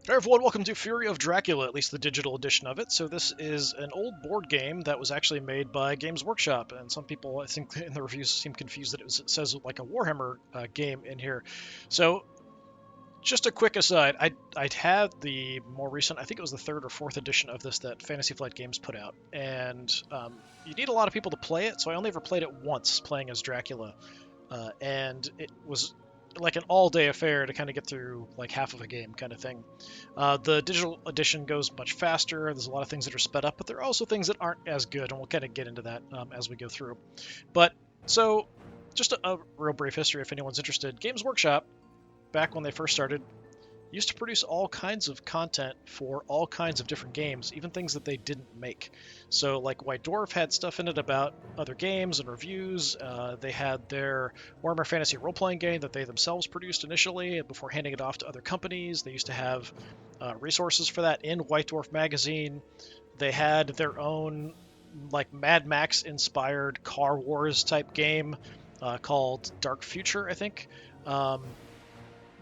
Hey everyone, welcome to Fury of Dracula, at least the digital edition of it. So this is an old board game that was actually made by Games Workshop, and some people, I think, in the reviews seem confused that it says like a Warhammer game in here. So just a quick aside, I'd had the more recent, I think it was the third or fourth edition of this that Fantasy Flight Games put out, and you need a lot of people to play it, so I only ever played it once, playing as Dracula, and it was like an all-day affair to kind of get through like half of a game kind of thing. The digital edition goes much faster. There's a lot of things that are sped up, but there are also things that aren't as good, and we'll kind of get into that as we go through. But so, just a real brief history if anyone's interested. Games Workshop, back when they first started, used to produce all kinds of content for all kinds of different games, even things that they didn't make. So, like White Dwarf had stuff in it about other games and reviews. They had their Warhammer Fantasy role-playing game that they themselves produced initially before handing it off to other companies. They used to have resources for that in White Dwarf magazine. They had their own like Mad Max inspired Car Wars type game called Dark Future, I think. Um,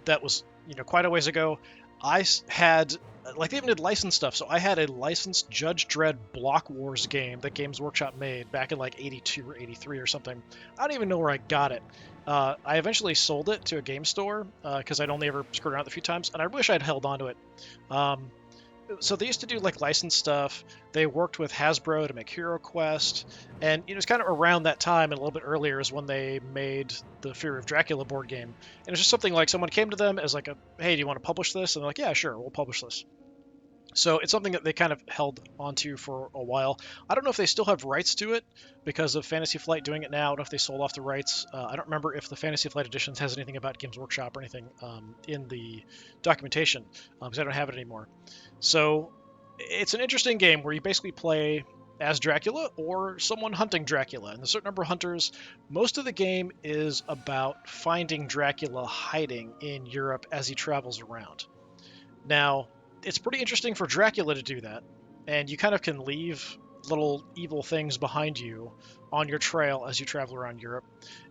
that was quite a ways ago. I had like they even did licensed stuff, so I had a licensed Judge Dredd Block Wars game that Games Workshop made back in like '82 or '83 or something. I don't even know where I got it. I eventually sold it to a game store because I'd only ever screwed around it a few times, and I wish I'd held on to it. Um, so they used to do like licensed stuff. They worked with Hasbro to make Hero Quest, and it was kind of around that time and a little bit earlier is when they made the Fury of Dracula board game. And it was just something like someone came to them as like a, hey, do you want to publish this? And they're like, yeah, sure, we'll publish this. So it's something that they kind of held onto for a while. I don't know if they still have rights to it because of Fantasy Flight doing it now. I don't know if they sold off the rights. I don't remember if the Fantasy Flight Editions has anything about Games Workshop or anything in the documentation because I don't have it anymore. So it's an interesting game where you basically play as Dracula or someone hunting Dracula. And there's a certain number of hunters. Most of the game is about finding Dracula hiding in Europe as he travels around. Now, it's pretty interesting for Dracula to do that, and you kind of can leave little evil things behind you on your trail as you travel around Europe.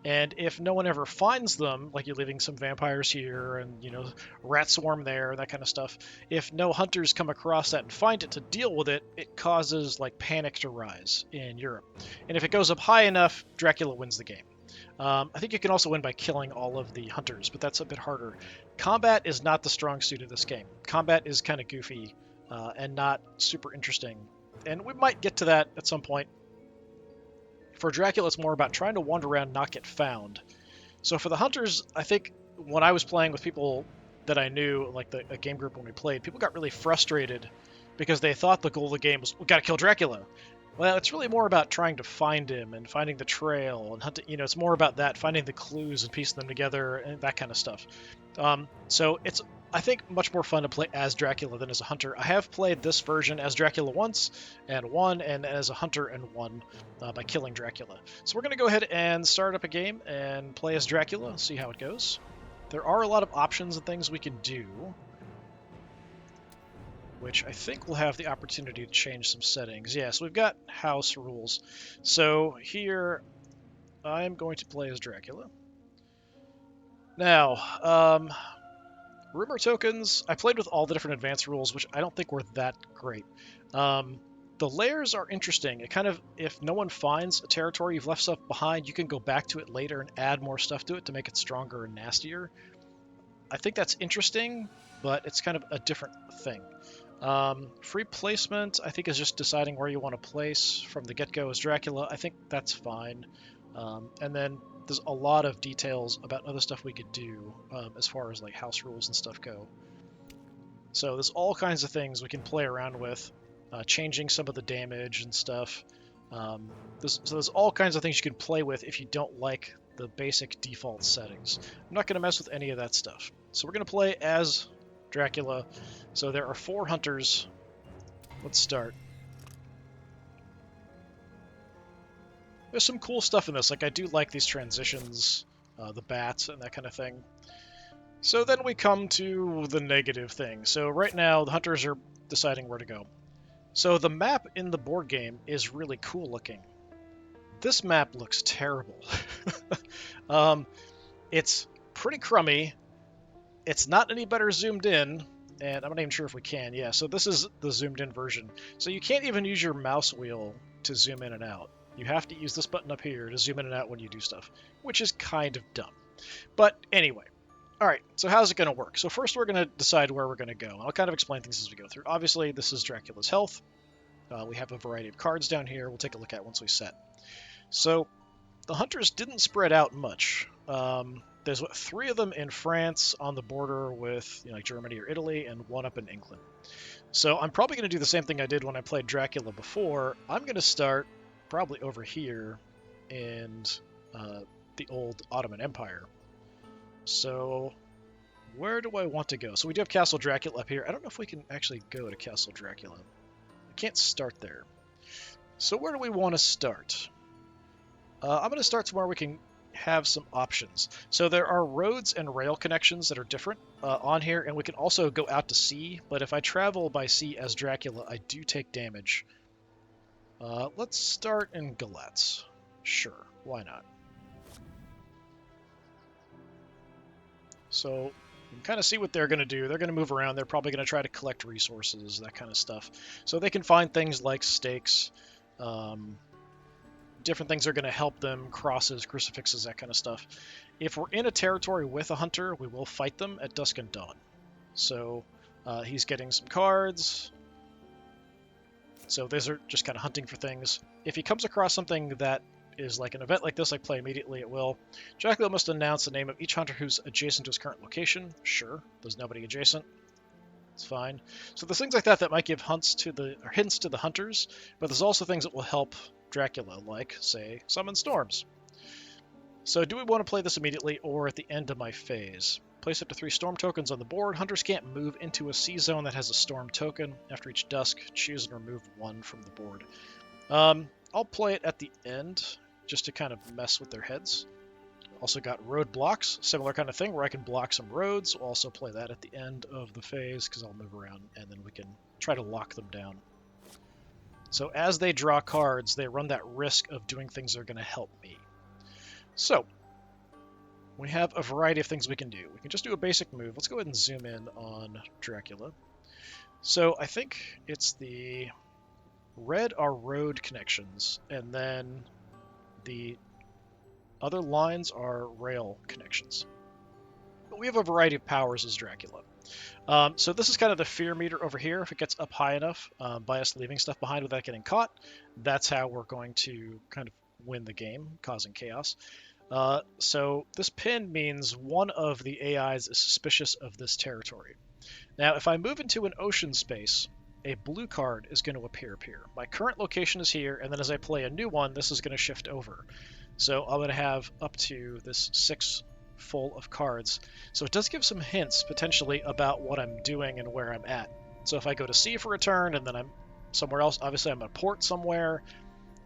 And if no one ever finds them, like you're leaving some vampires here and rat swarm there, that kind of stuff. If no hunters come across that and find it to deal with it, it causes like panic to rise in Europe. And if it goes up high enough, Dracula wins the game. I think you can also win by killing all of the hunters, but that's a bit harder. Combat is not the strong suit of this game. Combat is kind of goofy and not super interesting. And we might get to that at some point. For Dracula, it's more about trying to wander around and not get found. So for the hunters, I think when I was playing with people that I knew, like a game group when we played, people got really frustrated because they thought the goal of the game was, we got to kill Dracula. Well, it's really more about trying to find him and finding the trail and hunting. It's more about that, finding the clues and piecing them together and that kind of stuff. So it's, I think, much more fun to play as Dracula than as a hunter. I have played this version as Dracula once and won, and as a hunter and won by killing Dracula. So we're going to go ahead and start up a game and play as Dracula, see how it goes. There are a lot of options and things we can do, which I think we'll have the opportunity to change some settings. Yeah, so we've got house rules. So here, I'm going to play as Dracula. Now, rumor tokens, I played with all the different advanced rules, which I don't think were that great. The layers are interesting. It kind of, if no one finds a territory, you've left stuff behind, you can go back to it later and add more stuff to it to make it stronger and nastier. I think that's interesting, but it's kind of a different thing. Free placement, I think, is just deciding where you want to place from the get-go as Dracula. I think that's fine. And then there's a lot of details about other stuff we could do as far as like house rules and stuff go. So there's all kinds of things we can play around with, changing some of the damage and stuff. There's all kinds of things you can play with if you don't like the basic default settings. I'm not going to mess with any of that stuff. So we're going to play as Dracula. So there are 4 hunters. Let's start. There's some cool stuff in this. Like, I do like these transitions, the bats and that kind of thing. So then we come to the negative thing. So right now, the hunters are deciding where to go. So the map in the board game is really cool looking. This map looks terrible. It's pretty crummy. It's not any better zoomed in. and I'm not even sure if we can. Yeah, so this is the zoomed in version. So you can't even use your mouse wheel to zoom in and out. You have to use this button up here to zoom in and out when you do stuff, which is kind of dumb. But anyway, all right, so how's it going to work? So first we're going to decide where we're going to go. I'll kind of explain things as we go through. Obviously, this is Dracula's health. We have a variety of cards down here. We'll take a look at once we set. So the hunters didn't spread out much. There's 3 of them in France on the border with like Germany or Italy, and 1 up in England. So I'm probably going to do the same thing I did when I played Dracula before. I'm going to start probably over here in the old Ottoman Empire. So where do I want to go? So we do have Castle Dracula up here. I don't know if we can actually go to Castle Dracula. We can't start there. So where do we want to start? I'm going to start somewhere we can have some options. So there are roads and rail connections that are different on here, and we can also go out to sea, but if I travel by sea as Dracula, I do take damage. Let's start in Galatz. Sure, why not? So you can kind of see what they're going to do. They're going to move around. They're probably going to try to collect resources, that kind of stuff. So they can find things like stakes, different things are going to help them, crosses, crucifixes, that kind of stuff. If we're in a territory with a hunter, we will fight them at dusk and dawn. So he's getting some cards. So these are just kind of hunting for things. If he comes across something that is like an event like this, like play immediately, it will. Dracula must announce the name of each hunter who's adjacent to his current location. Sure, there's nobody adjacent. It's fine. So there's things like that that might give hints to the hunters, but there's also things that will help Dracula, like, say, summon storms. So do we want to play this immediately or at the end of my phase? Place up to 3 storm tokens on the board. Hunters can't move into a sea zone that has a storm token. After each dusk, choose and remove 1 from the board. I'll play it at the end, just to kind of mess with their heads. Also got road blocks, similar kind of thing where I can block some roads. We'll also play that at the end of the phase because I'll move around and then we can try to lock them down. So as they draw cards, they run that risk of doing things that are going to help me. So we have a variety of things we can do. We can just do a basic move. Let's go ahead and zoom in on Dracula. So I think it's the red are road connections, and then the other lines are rail connections. But we have a variety of powers as Dracula. So this is kind of the fear meter over here. If it gets up high enough by us leaving stuff behind without getting caught, that's how we're going to kind of win the game, causing chaos. So this pin means one of the AIs is suspicious of this territory. Now, if I move into an ocean space, a blue card is going to appear here. My current location is here, and then as I play a new one, this is going to shift over. So I'm going to have up to this 6 full of cards. So it does give some hints, potentially, about what I'm doing and where I'm at. So if I go to sea for a turn, and then I'm somewhere else, obviously I'm at a port somewhere,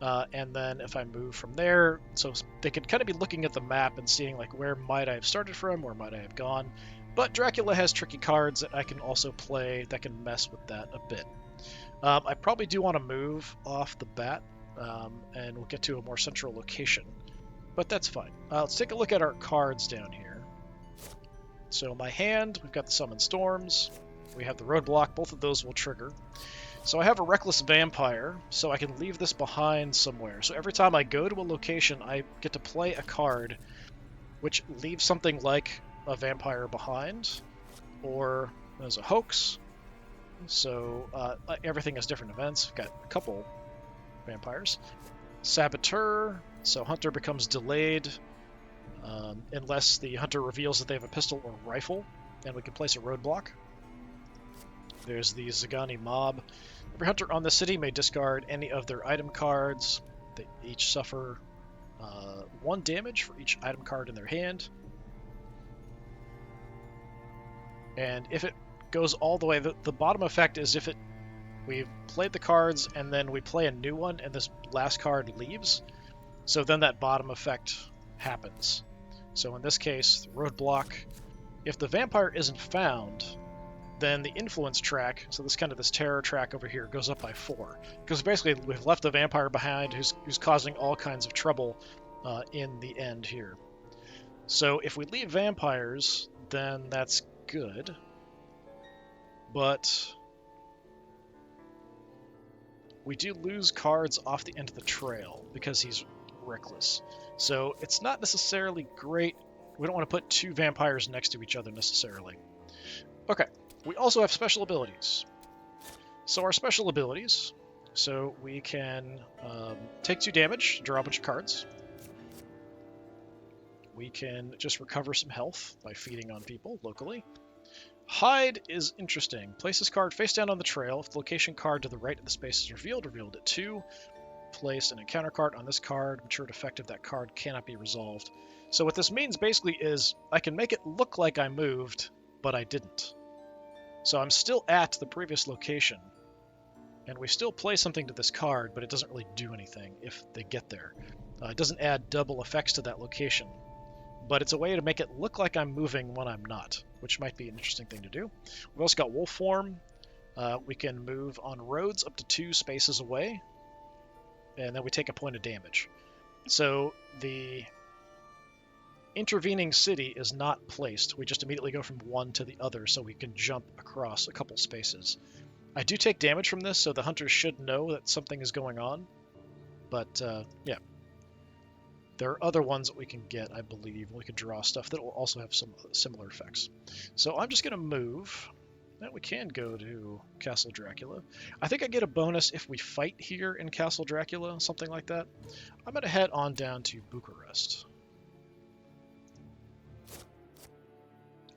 and then if I move from there, so they could kind of be looking at the map and seeing, like, where might I have started from, where might I have gone. But Dracula has tricky cards that I can also play that can mess with that a bit. I probably do want to move off the bat, and we'll get to a more central location. But that's fine. Let's take a look at our cards down here. So my hand, we've got the Summon Storms. We have the Roadblock. Both of those will trigger. So I have a Reckless Vampire, so I can leave this behind somewhere. So every time I go to a location, I get to play a card which leaves something like a vampire behind, or as a hoax. So everything has different events. We've got a couple vampires. Saboteur, so hunter becomes delayed unless the hunter reveals that they have a pistol or rifle, and we can place a roadblock. There's the Zagani Mob. Every hunter on the city may discard any of their item cards. They each suffer 1 damage for each item card in their hand. And if it goes all the way, the bottom effect is if we've played the cards and then we play a new one and this last card leaves, so then that bottom effect happens. So in this case, the roadblock, if the vampire isn't found, then the influence track, so this terror track over here, goes up by 4. Because basically we've left the vampire behind who's causing all kinds of trouble in the end here. So if we leave vampires, then that's good. but we do lose cards off the end of the trail because he's reckless. So it's not necessarily great. We don't want to put two vampires next to each other necessarily. Okay, we also have special abilities. So our special abilities, so we can take 2 damage, draw a bunch of cards. We can just recover some health by feeding on people locally. Hide is interesting. Place this card face down on the trail. If the location card to the right of the space is revealed at 2. Place an encounter card on this card. Matured effect of that card cannot be resolved. So what this means basically is I can make it look like I moved, but I didn't. So I'm still at the previous location, and we still play something to this card, but it doesn't really do anything if they get there. It doesn't add double effects to that location, but it's a way to make it look like I'm moving when I'm not, which might be an interesting thing to do. We've also got wolf form. We can move on roads up to 2 spaces away, and then we take a point of damage. So the intervening city is not placed. We just immediately go from one to the other, so we can jump across a couple spaces. I do take damage from this, so the hunters should know that something is going on. But, yeah. There are other ones that we can get, I believe. We can draw stuff that will also have some similar effects. So I'm just going to move. Now we can go to Castle Dracula. I think I get a bonus if we fight here in Castle Dracula, something like that. I'm going to head on down to Bucharest.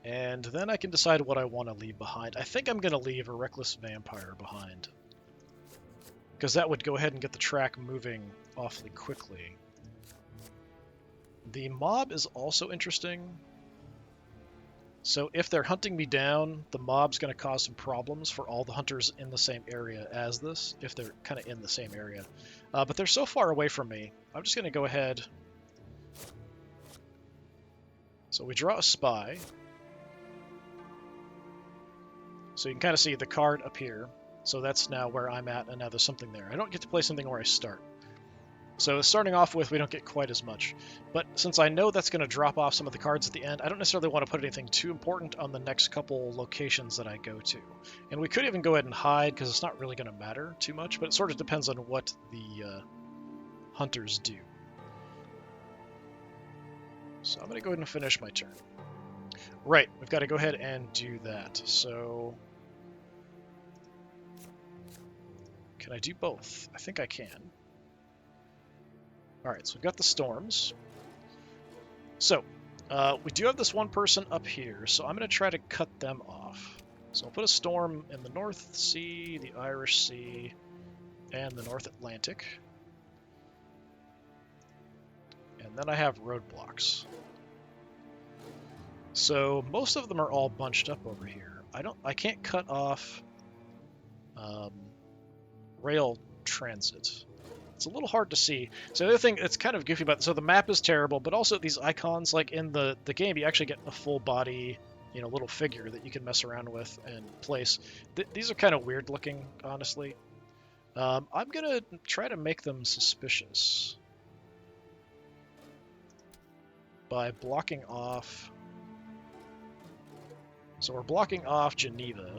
And then I can decide what I want to leave behind. I think I'm going to leave a Reckless Vampire behind, because that would go ahead and get the track moving awfully quickly. The mob is also interesting. So if they're hunting me down, the mob's going to cause some problems for all the hunters in the same area as this, if they're kind of in the same area. But they're so far away from me, I'm just going to go ahead. So we draw a spy. So you can kind of see the card up here. So that's now where I'm at, and now there's something there. I don't get to play something where I start. So starting off with, we don't get quite as much. But since I know that's going to drop off some of the cards at the end, I don't necessarily want to put anything too important on the next couple locations that I go to. And we could even go ahead and hide, because it's not really going to matter too much, but it sort of depends on what the hunters do. So I'm going to go ahead and finish my turn. Right, we've got to go ahead and do that. So can I do both? I think I can. Alright, so we've got the storms. So, we do have this one person up here, so I'm going to try to cut them off. So I'll put a storm in the North Sea, the Irish Sea, and the North Atlantic. And then I have roadblocks. So most of them are all bunched up over here. I can't cut off rail transit. It's a little hard to see. So the other thing that's kind of goofy about this, so the map is terrible, but also these icons, like in the game, you actually get a full body, little figure that you can mess around with and place. These are kind of weird looking, honestly. I'm gonna try to make them suspicious by blocking off. So we're blocking off Geneva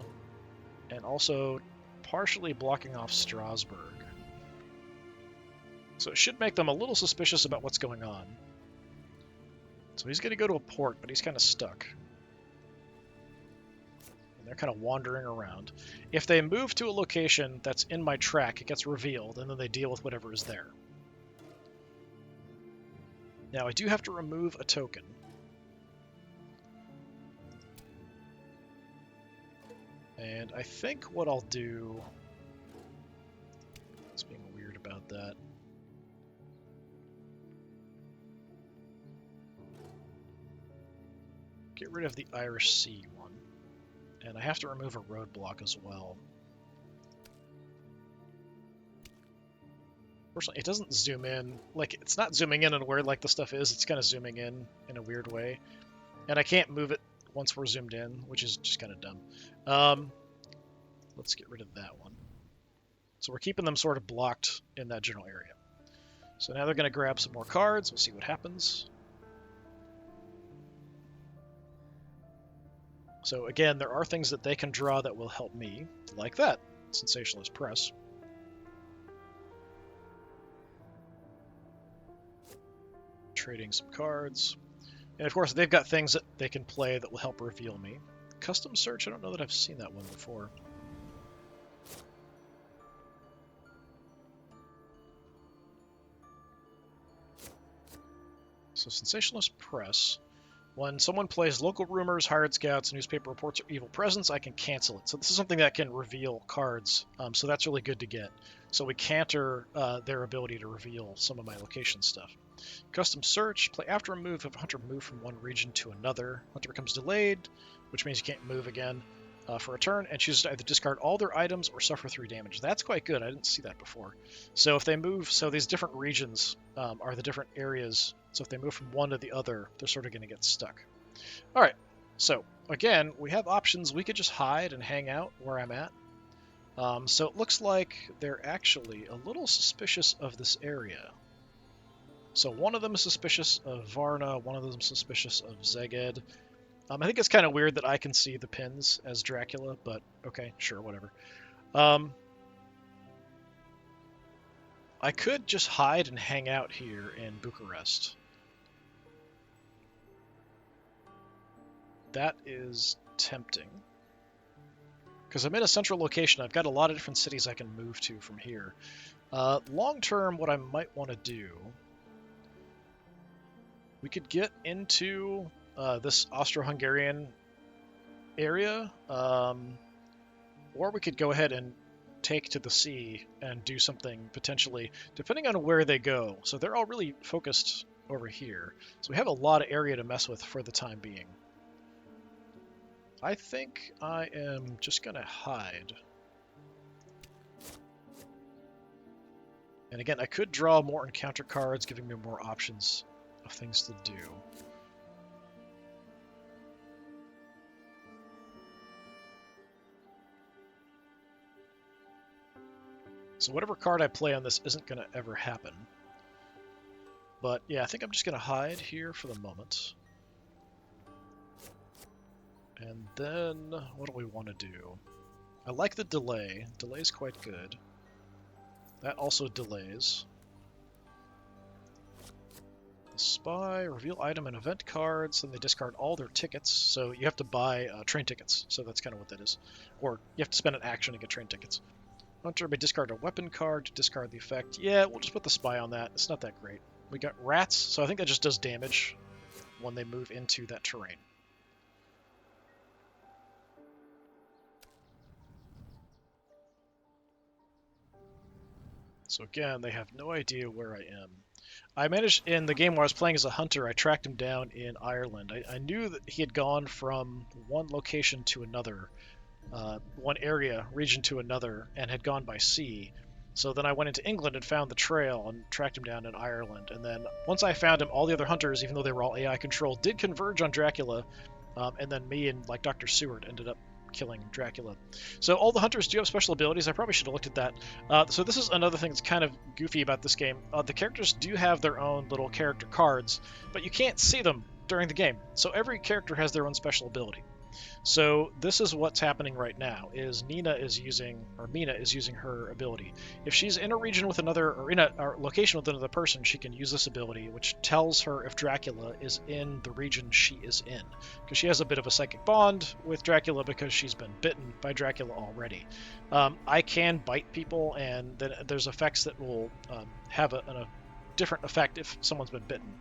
and also partially blocking off Strasbourg. So it should make them a little suspicious about what's going on. So he's going to go to a port, but he's kind of stuck. And they're kind of wandering around. If they move to a location that's in my track, it gets revealed, and then they deal with whatever is there. Now, I do have to remove a token. And I think what I'll do... It's being weird about that. Get rid of the Irish Sea one. And I have to remove a roadblock as well. Fortunately, it doesn't zoom in. Like, it's not zooming in where like the stuff is. It's kind of zooming in a weird way. And I can't move it once we're zoomed in, which is just kind of dumb. Let's get rid of that one. So we're keeping them sort of blocked in that general area. So now they're going to grab some more cards. We'll see what happens. So again, there are things that they can draw that will help me, like that, Sensationalist Press. Trading some cards. And of course, they've got things that they can play that will help reveal me. Custom Search, I don't know that I've seen that one before. So Sensationalist Press. When someone plays local rumors, hired scouts, newspaper reports, or evil presence, I can cancel it. So this is something that can reveal cards, so that's really good to get. So we counter their ability to reveal some of my location stuff. Custom Search, play after a move if a hunter moved from one region to another. Hunter becomes delayed, which means you can't move again for a turn, and chooses to either discard all their items or suffer 3 damage. That's quite good. I didn't see that before. So if they move, so these different regions are the different areas. So if they move from one to the other, they're sort of going to get stuck. All right. So again, we have options. We could just hide and hang out where I'm at. So it looks like they're actually a little suspicious of this area. So one of them is suspicious of Varna, one of them is suspicious of Zeged. I think it's kind of weird that I can see the pins as Dracula, but okay, sure, whatever. I could just hide and hang out here in Bucharest. That is tempting. Because I'm in a central location, I've got a lot of different cities I can move to from here. Long term, what I might want to do... We could get into this Austro-Hungarian area, or we could go ahead and take to the sea and do something potentially, depending on where they go. So they're all really focused over here. So we have a lot of area to mess with for the time being. I think I am just going to hide. And again, I could draw more encounter cards, giving me more options of things to do. So whatever card I play on this isn't going to ever happen. But yeah, I think I'm just going to hide here for the moment. And then, what do we want to do? I like the delay. Delay's quite good. That also delays. The spy, reveal item and event cards, then they discard all their tickets. So you have to buy train tickets. So that's kind of what that is. Or you have to spend an action to get train tickets. Hunter may discard a weapon card to discard the effect. Yeah, we'll just put the spy on that. It's not that great. We got rats, so I think that just does damage when they move into that terrain. So again, they have no idea where I am. I managed, in the game where I was playing as a hunter, I tracked him down in Ireland. I knew that he had gone from one location to another, one area, region to another, and had gone by sea. So then I went into England and found the trail and tracked him down in Ireland. And then once I found him, all the other hunters, even though they were all AI controlled, did converge on Dracula. And then me and like Dr. Seward ended up killing Dracula. So all the hunters do have special abilities. I probably should have looked at that. So this is another thing that's kind of goofy about this game. The characters do have their own little character cards, but you can't see them during the game. So every character has their own special ability. So this is what's happening right now, is Mina is using her ability. If she's in a region with another, or in a location with another person, she can use this ability, which tells her if Dracula is in the region she is in. Because she has a bit of a psychic bond with Dracula because she's been bitten by Dracula already. I can bite people, and then there's effects that will have a different effect if someone's been bitten.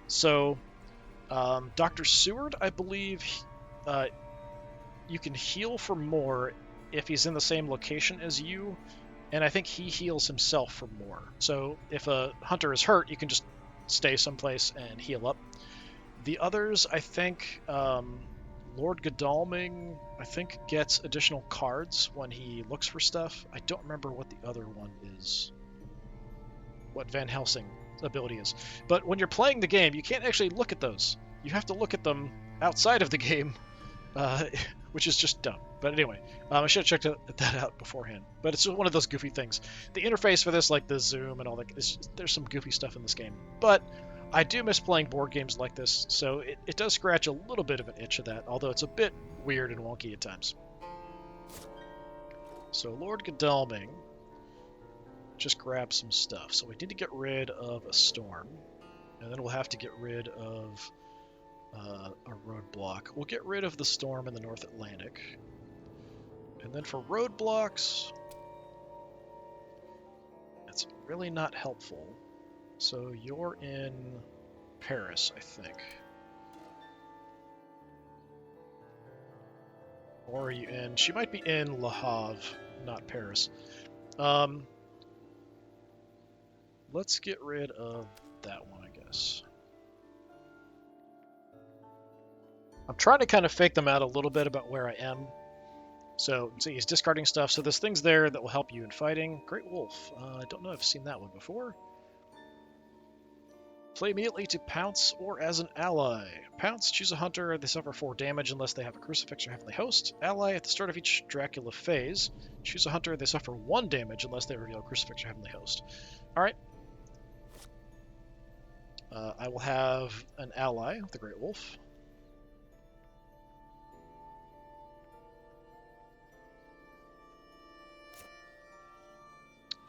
So Dr. Seward, I believe... you can heal for more if he's in the same location as you, and I think he heals himself for more. So if a hunter is hurt, you can just stay someplace and heal up. The others, I think, Lord Godalming, I think, gets additional cards when he looks for stuff. I don't remember what the other one is, what Van Helsing's ability is. But when you're playing the game, you can't actually look at those. You have to look at them outside of the game. Which is just dumb. But anyway, I should have checked that out beforehand. But it's one of those goofy things. The interface for this, like the zoom and all that, there's some goofy stuff in this game. But I do miss playing board games like this, so it does scratch a little bit of an itch of that, although it's a bit weird and wonky at times. So Lord Godalming just grab some stuff. So we need to get rid of a storm, and then we'll have to get rid of a roadblock. We'll get rid of the storm in the North Atlantic. And then for roadblocks, it's really not helpful. So you're in Paris, I think. Or are you in... She might be in Le Havre, not Paris. Let's get rid of that one, I guess. I'm trying to kind of fake them out a little bit about where I am. So, see, he's discarding stuff. So there's things there that will help you in fighting. Great Wolf. I don't know if I've seen that one before. Play immediately to Pounce or as an ally. Pounce, choose a hunter. They suffer 4 damage unless they have a Crucifix or Heavenly Host. Ally, at the start of each Dracula phase, choose a hunter. They suffer 1 damage unless they reveal a Crucifix or Heavenly Host. Alright. I will have an ally, the Great Wolf.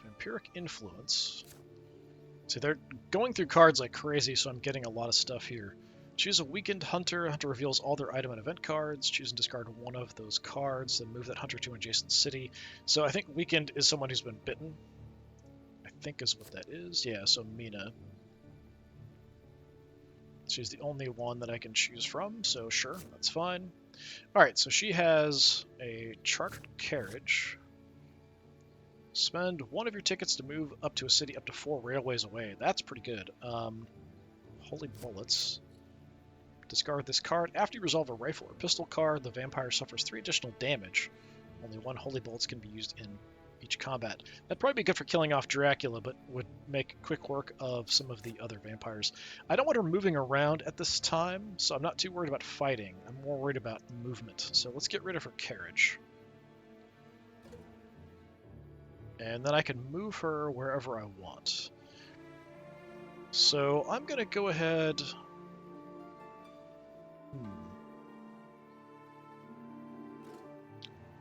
Vampiric Influence. See, they're going through cards like crazy, so I'm getting a lot of stuff here. Choose a weakened hunter. Hunter reveals all their item and event cards. Choose and discard one of those cards, then move that hunter to an adjacent city. So I think weakened is someone who's been bitten. I think is what that is. Yeah, so Mina. She's the only one that I can choose from, so sure, that's fine. Alright, so she has a chartered carriage. Spend 1 of your tickets to move up to a city up to 4 railways away. That's pretty good. Holy Bullets. Discard this card. After you resolve a rifle or pistol card, the vampire suffers 3 additional damage. Only 1 Holy Bullets can be used in each combat. That'd probably be good for killing off Dracula, but would make quick work of some of the other vampires. I don't want her moving around at this time, so I'm not too worried about fighting. I'm more worried about movement. So let's get rid of her carriage. And then I can move her wherever I want. So I'm going to go ahead...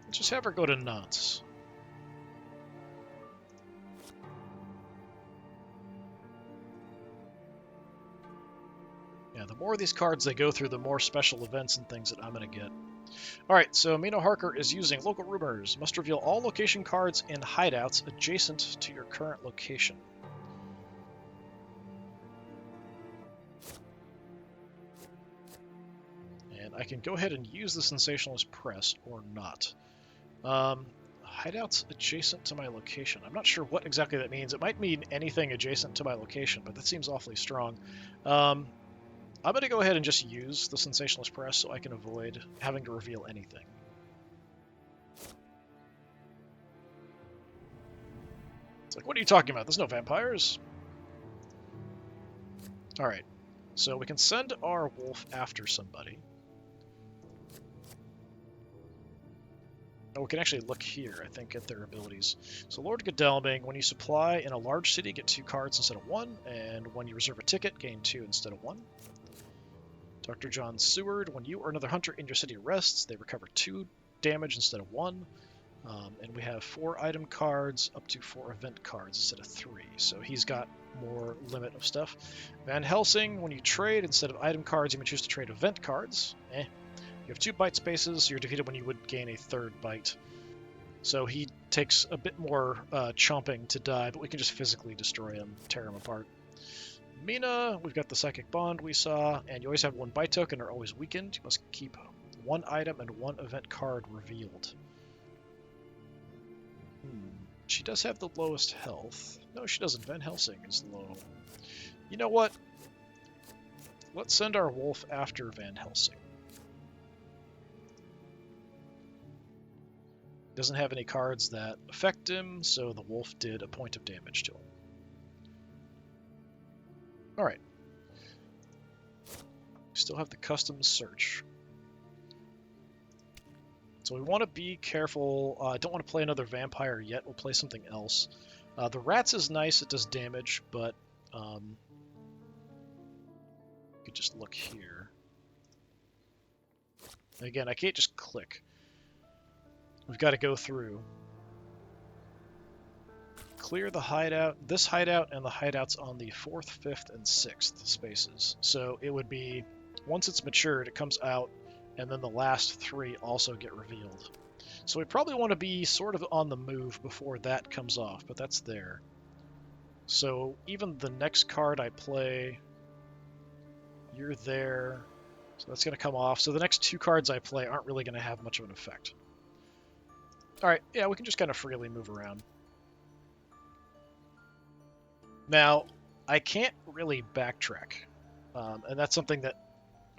Let's just have her go to Nantes. Yeah, the more of these cards they go through, the more special events and things that I'm going to get. Alright, so Mina Harker is using Local Rumors. Must reveal all location cards in hideouts adjacent to your current location. And I can go ahead and use the Sensationalist Press or not. Hideouts adjacent to my location. I'm not sure what exactly that means. It might mean anything adjacent to my location, but that seems awfully strong. I'm going to go ahead and just use the Sensationalist Press so I can avoid having to reveal anything. It's like, what are you talking about? There's no vampires. Alright, so we can send our wolf after somebody. Oh, we can actually look here, I think, at their abilities. So Lord Godalming, when you supply in a large city, get 2 cards instead of 1, and when you reserve a ticket, gain 2 instead of 1. Dr. John Seward, when you or another hunter in your city rests, they recover 2 damage instead of 1. And we have 4 item cards up to 4 event cards instead of 3. So he's got more limit of stuff. Van Helsing, when you trade, instead of item cards, you may choose to trade event cards. You have 2 bite spaces, so you're defeated when you would gain a 3rd bite. So he takes a bit more chomping to die, but we can just physically destroy him, tear him apart. Mina, we've got the Psychic Bond we saw, and you always have 1 bite token, are always weakened. You must keep 1 item and 1 event card revealed. She does have the lowest health. No, she doesn't. Van Helsing is low. You know what? Let's send our wolf after Van Helsing. Doesn't have any cards that affect him, so the wolf did a point of damage to him. Alright. Still have the custom search. So we want to be careful. I don't want to play another vampire yet. We'll play something else. The rats is nice. It does damage, but you could just look here. Again, I can't just click. We've got to go through. Clear the hideout, this hideout, and the hideouts on the 4th, 5th, and 6th spaces. So it would be, once it's matured, it comes out, and then the last 3 also get revealed. So we probably want to be sort of on the move before that comes off, but that's there. So even the next card I play, you're there, so that's going to come off. So the next 2 cards I play aren't really going to have much of an effect. Alright, yeah, we can just kind of freely move around. Now, I can't really backtrack, and that's something that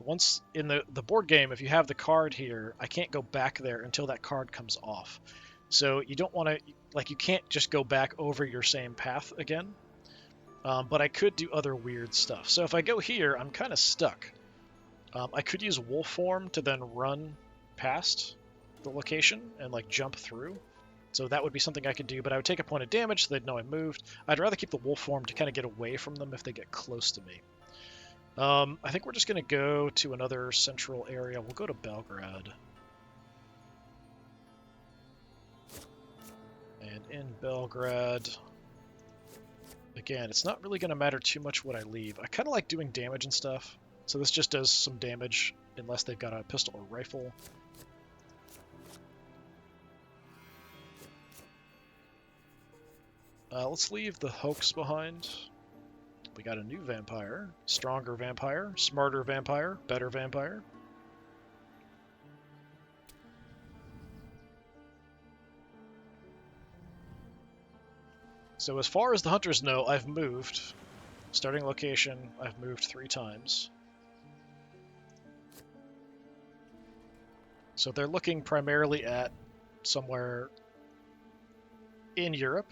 once in the board game, if you have the card here, I can't go back there until that card comes off. So you don't want to, like, you can't just go back over your same path again, but I could do other weird stuff. So if I go here, I'm kind of stuck. I could use wolf form to then run past the location and, like, jump through. So that would be something I could do, but I would take a point of damage so they'd know I moved. I'd rather keep the wolf form to kind of get away from them if they get close to me. I think we're just going to go to another central area. We'll go to Belgrade. And in Belgrade, again, it's not really going to matter too much what I leave. I kind of like doing damage and stuff. So this just does some damage unless they've got a pistol or rifle. Let's leave the hoax behind. We got a new vampire, stronger vampire, smarter vampire, better vampire. So as far as the hunters know, I've moved. Starting location, I've moved 3 times. So they're looking primarily at somewhere in Europe,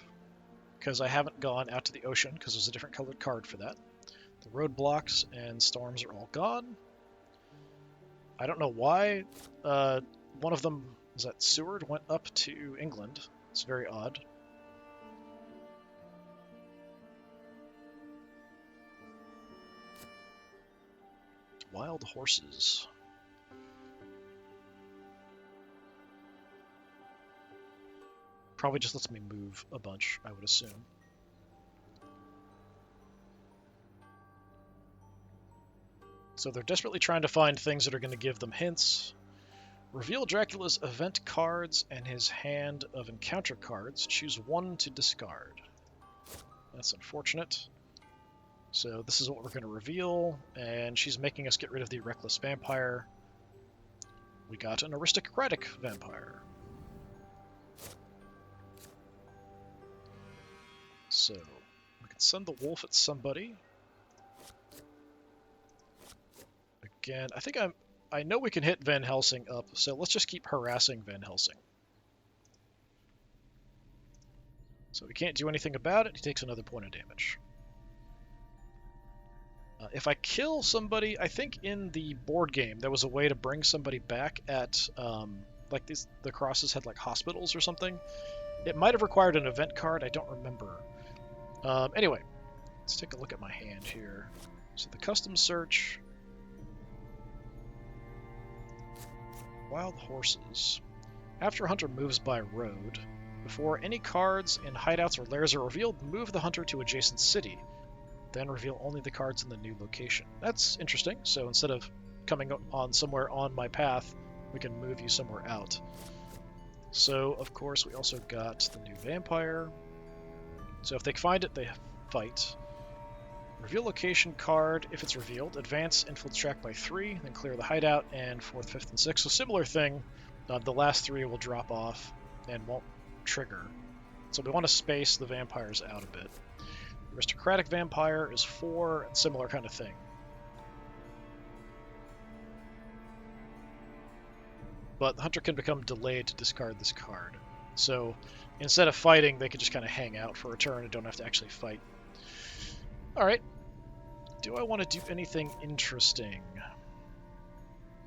because I haven't gone out to the ocean, because there's a different colored card for that. The roadblocks and storms are all gone. I don't know why one of them, is that Seward, went up to England. It's very odd. Wild horses. Probably just lets me move a bunch, I would assume. So they're desperately trying to find things that are going to give them hints. Reveal Dracula's event cards and his hand of encounter cards. Choose 1 to discard. That's unfortunate. So this is what we're going to reveal, and she's making us get rid of the reckless vampire. We got an aristocratic vampire. So we can send the wolf at somebody. Again, I know we can hit Van Helsing up, so let's just keep harassing Van Helsing. So we can't do anything about it. He takes another point of damage. If I kill somebody, I think in the board game there was a way to bring somebody back at, like the crosses had like hospitals or something. It might have required an event card, I don't remember. Anyway, let's take a look at my hand here. So the custom search. Wild horses. After a hunter moves by road, before any cards in hideouts or lairs are revealed, move the hunter to adjacent city. Then reveal only the cards in the new location. That's interesting. So instead of coming on somewhere on my path, we can move you somewhere out. So, of course, we also got the new vampire. So if they find it, they fight. Reveal location card if it's revealed. Advance influence track by 3, then clear the hideout, and 4th, 5th, and 6th. So similar thing. The last 3 will drop off and won't trigger. So we want to space the vampires out a bit. Aristocratic vampire is 4, and similar kind of thing. But the hunter can become delayed to discard this card. So instead of fighting, they can just kind of hang out for a turn and don't have to actually fight. Alright. Do I want to do anything interesting?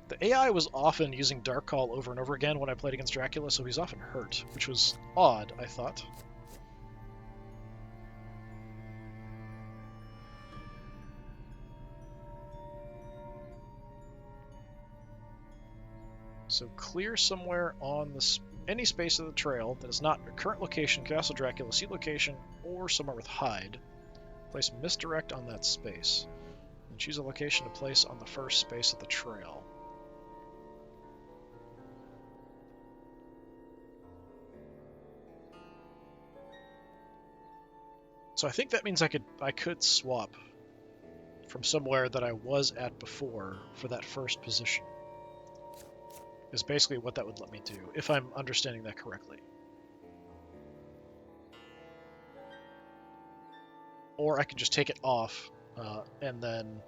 The AI was often using Dark Call over and over again when I played against Dracula, so he's often hurt, which was odd, I thought. So clear somewhere on any space of the trail that is not your current location, Castle Dracula, seat location, or somewhere with hide. Place misdirect on that space. And choose a location to place on the first space of the trail. So I think that means I could swap from somewhere that I was at before for that first position. Is basically what that would let me do, if I'm understanding that correctly. Or I could just take it off and then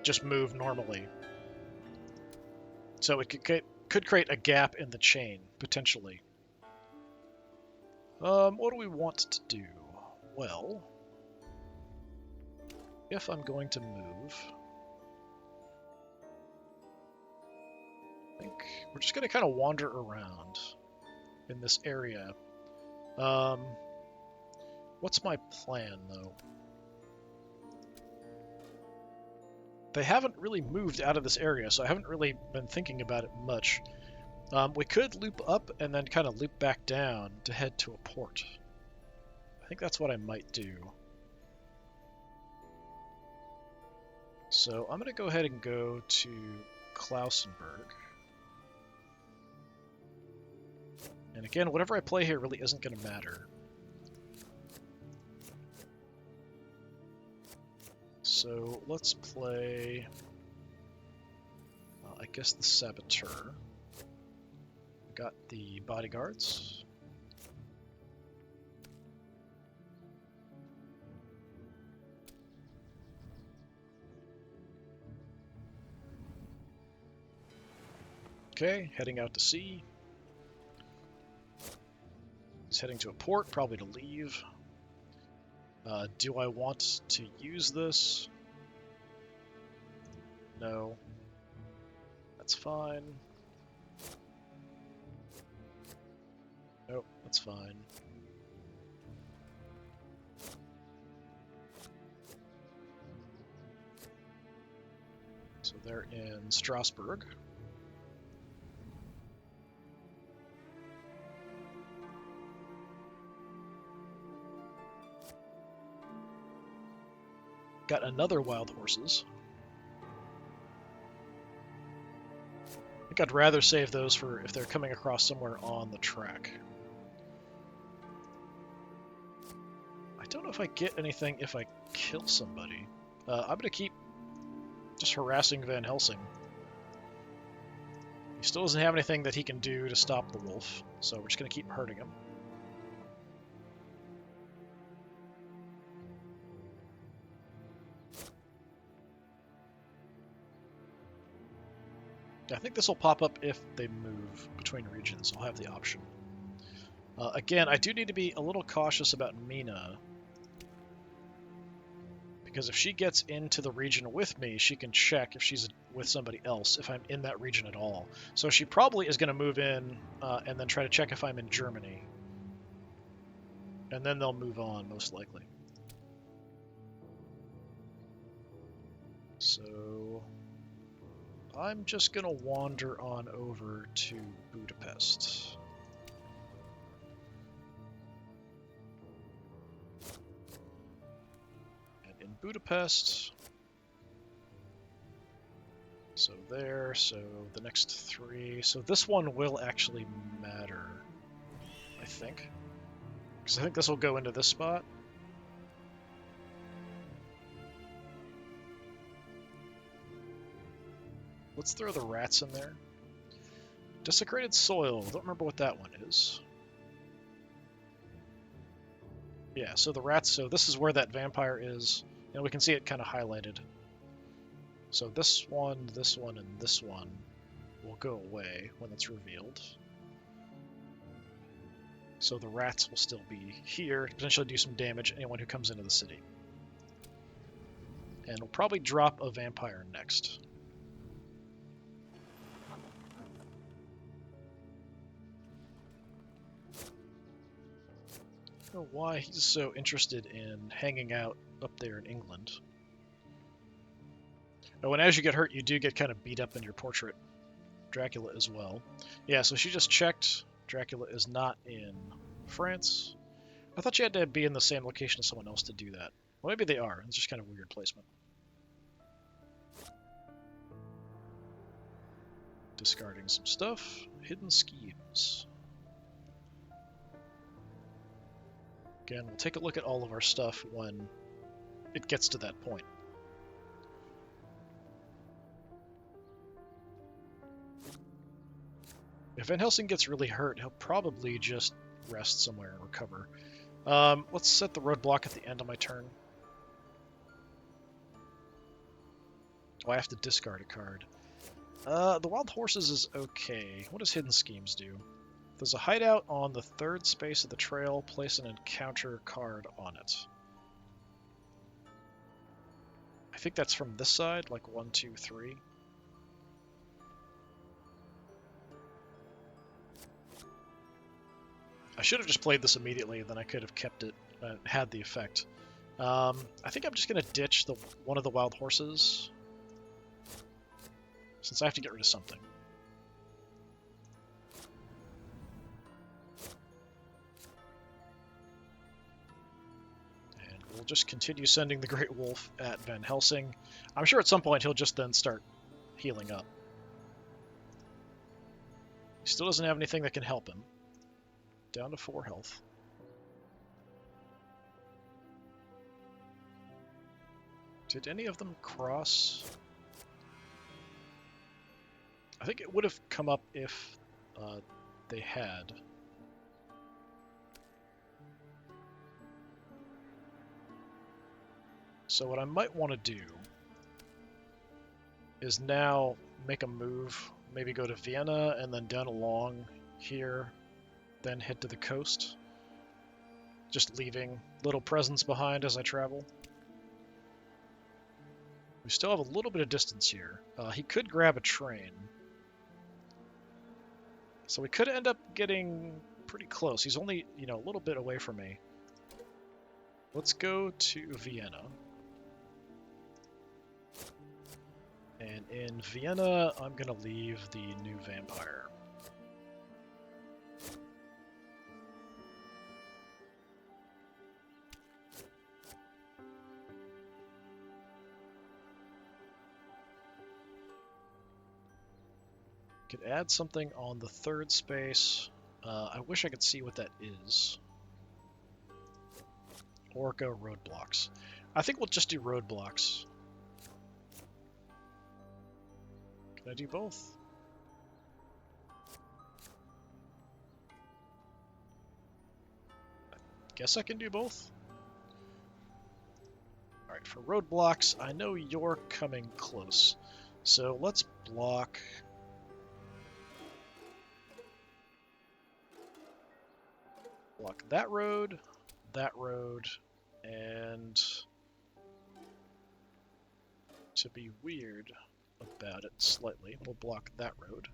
just move normally. So it could create a gap in the chain, potentially. What do we want to do? Well, if I'm going to move, I think we're just going to kind of wander around in this area. What's my plan, though? They haven't really moved out of this area, so I haven't really been thinking about it much. We could loop up and then kind of loop back down to head to a port. I think that's what I might do. So I'm going to go ahead and go to Klausenberg. And again, whatever I play here really isn't going to matter. So let's play, I guess, the Saboteur. Got the bodyguards. Okay, heading out to sea. He's heading to a port, probably to leave. Do I want to use this? No. That's fine. Nope, that's fine. So they're in Strasbourg. Got another Wild Horses. I think I'd rather save those for if they're coming across somewhere on the track. I don't know if I get anything if I kill somebody. I'm going to keep just harassing Van Helsing. He still doesn't have anything that he can do to stop the wolf, so we're just going to keep hurting him. I think this will pop up if they move between regions. I'll have the option. Again, I do need to be a little cautious about Mina, because if she gets into the region with me, she can check if she's with somebody else, if I'm in that region at all. So she probably is going to move in and then try to check if I'm in Germany. And then they'll move on, most likely. So I'm just going to wander on over to Budapest. And in Budapest, so there, so the next three, so this one will actually matter, I think. Because I think this will go into this spot. Let's throw the rats in there. Desecrated soil. Don't remember what that one is. Yeah, so the rats, so this is where that vampire is. And we can see it kind of highlighted. So this one, and this one will go away when it's revealed. So the rats will still be here, potentially do some damage to anyone who comes into the city. And we'll probably drop a vampire next. I don't know why he's so interested in hanging out up there in England. Oh, and as you get hurt, you do get kind of beat up in your portrait. Dracula as well. Yeah, so she just checked. Dracula is not in France. I thought you had to be in the same location as someone else to do that. Well, maybe they are. It's just kind of weird placement. Discarding some stuff. Hidden schemes. Again, we'll take a look at all of our stuff when it gets to that point. If Van Helsing gets really hurt, he'll probably just rest somewhere and recover. Let's set the roadblock at the end of my turn. Oh, I have to discard a card. The Wild Horses is okay. What does Hidden Schemes do? There's a hideout on the third space of the trail. Place an encounter card on it. I think that's from this side, like 1, 2, 3. I should have just played this immediately, then I could have kept it, had the effect. I think I'm just going to ditch one of the Wild Horses, since I have to get rid of something. And we'll just continue sending the Great Wolf at Van Helsing. I'm sure at some point he'll just then start healing up. He still doesn't have anything that can help him. Down to 4 health. Did any of them cross? I think it would have come up if they had. So what I might want to do is now make a move, maybe go to Vienna and then down along here, then head to the coast, just leaving little presents behind as I travel. We still have a little bit of distance here. He could grab a train, so we could end up getting pretty close. He's only, a little bit away from me. Let's go to Vienna. And in Vienna, I'm going to leave the new vampire. Could add something on the third space. I wish I could see what that is. Orca roadblocks. I think we'll just do roadblocks. Can I do both? I guess I can do both. Alright, for roadblocks, I know you're coming close. So let's block... Block that road, and to be weird about it slightly, we'll block that road.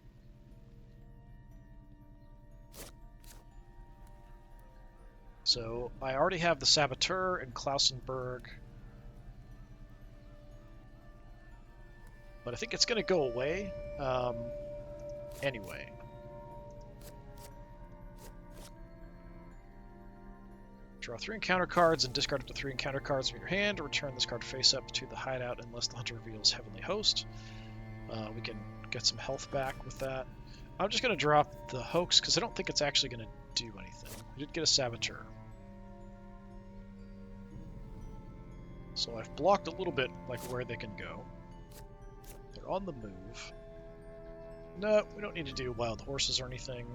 So I already have the Saboteur in Klausenberg, but I think it's going to go away anyway. Draw 3 encounter cards and discard up to 3 encounter cards from your hand. Return this card face up to the hideout unless the hunter reveals Heavenly Host. We can get some health back with that. I'm just going to drop the Hoax because I don't think it's actually going to do anything. We did get a Saboteur. So I've blocked a little bit like where they can go. They're on the move. No, we don't need to do Wild Horses or anything.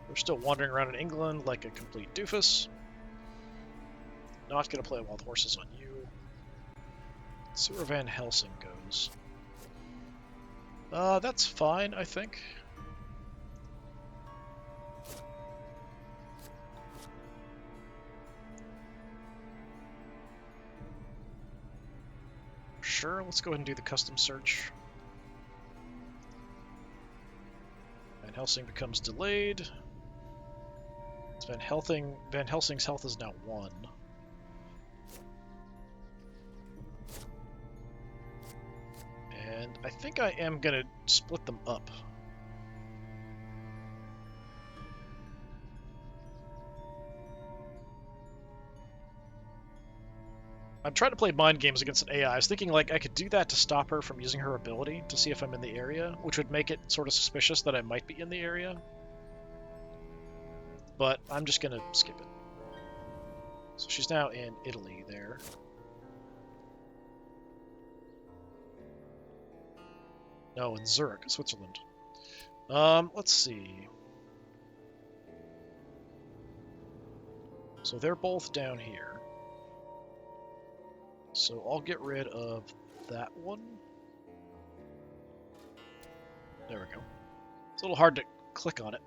We're still wandering around in England like a complete doofus. Not going to play Wild Horses on you. Let's see where Van Helsing goes. That's fine, I think. Sure, let's go ahead and do the custom search. Van Helsing becomes delayed. Van Helsing's health is now 1. And I think I am going to split them up. I'm trying to play mind games against an AI. I was thinking like I could do that to stop her from using her ability to see if I'm in the area, which would make it sort of suspicious that I might be in the area. But I'm just going to skip it. So she's now in Italy there. No, in Zurich, Switzerland. Let's see. So they're both down here. So I'll get rid of that one. There we go. It's a little hard to click on it.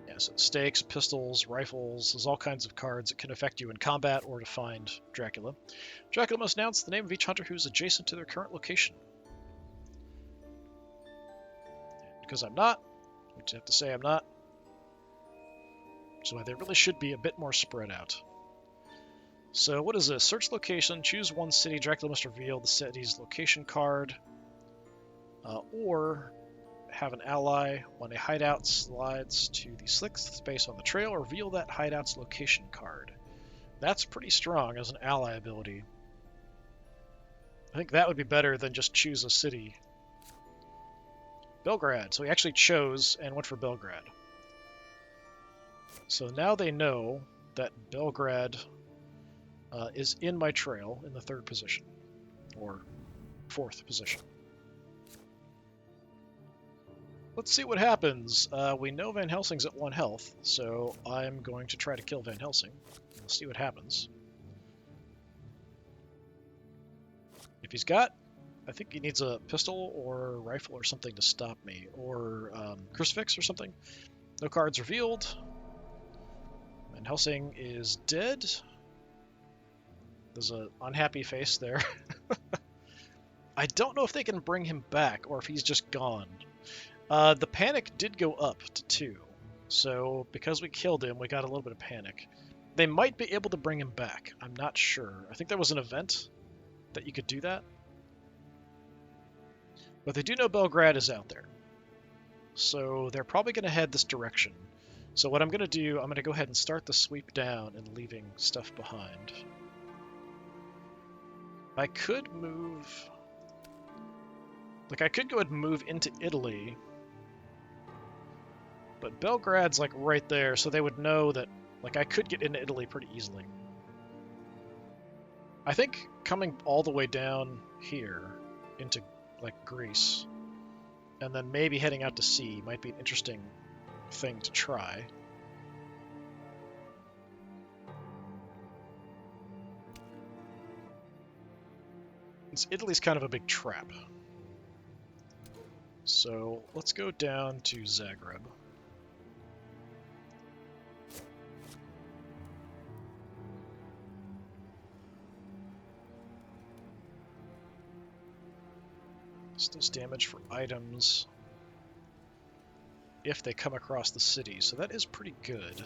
Yeah, so stakes, pistols, rifles, there's all kinds of cards that can affect you in combat or to find Dracula. Dracula must announce the name of each hunter who's adjacent to their current location. Because I'm not, I have to say I'm not. So they really should be a bit more spread out. So what is this? Search location, choose one city. Dracula must reveal the city's location card. Or have an ally, when a hideout slides to the sixth space on the trail, reveal that hideout's location card. That's pretty strong as an ally ability. I think that would be better than just choose a city. Belgrade. So he actually chose and went for Belgrade. So now they know that Belgrade is in my trail in the 3rd position, or 4th position. Let's see what happens. We know Van Helsing's at 1 health, so I'm going to try to kill Van Helsing. We'll see what happens. If he's got, I think he needs a pistol or a rifle or something to stop me, or crucifix or something. No cards revealed. Van Helsing is dead. There's an unhappy face there. I don't know if they can bring him back or if he's just gone. The panic did go up to 2. So because we killed him, we got a little bit of panic. They might be able to bring him back. I'm not sure. I think there was an event that you could do that. But they do know Belgrade is out there. So they're probably going to head this direction. So what I'm going to do, I'm going to go ahead and start the sweep down and leaving stuff behind. I could move... Like, I could go ahead and move into Italy. But Belgrade's, like, right there, so they would know that, like, I could get into Italy pretty easily. I think coming all the way down here into, like, Greece, and then maybe heading out to sea might be an interesting thing to try. Italy's kind of a big trap. So let's go down to Zagreb. This does damage for items if they come across the city, so that is pretty good.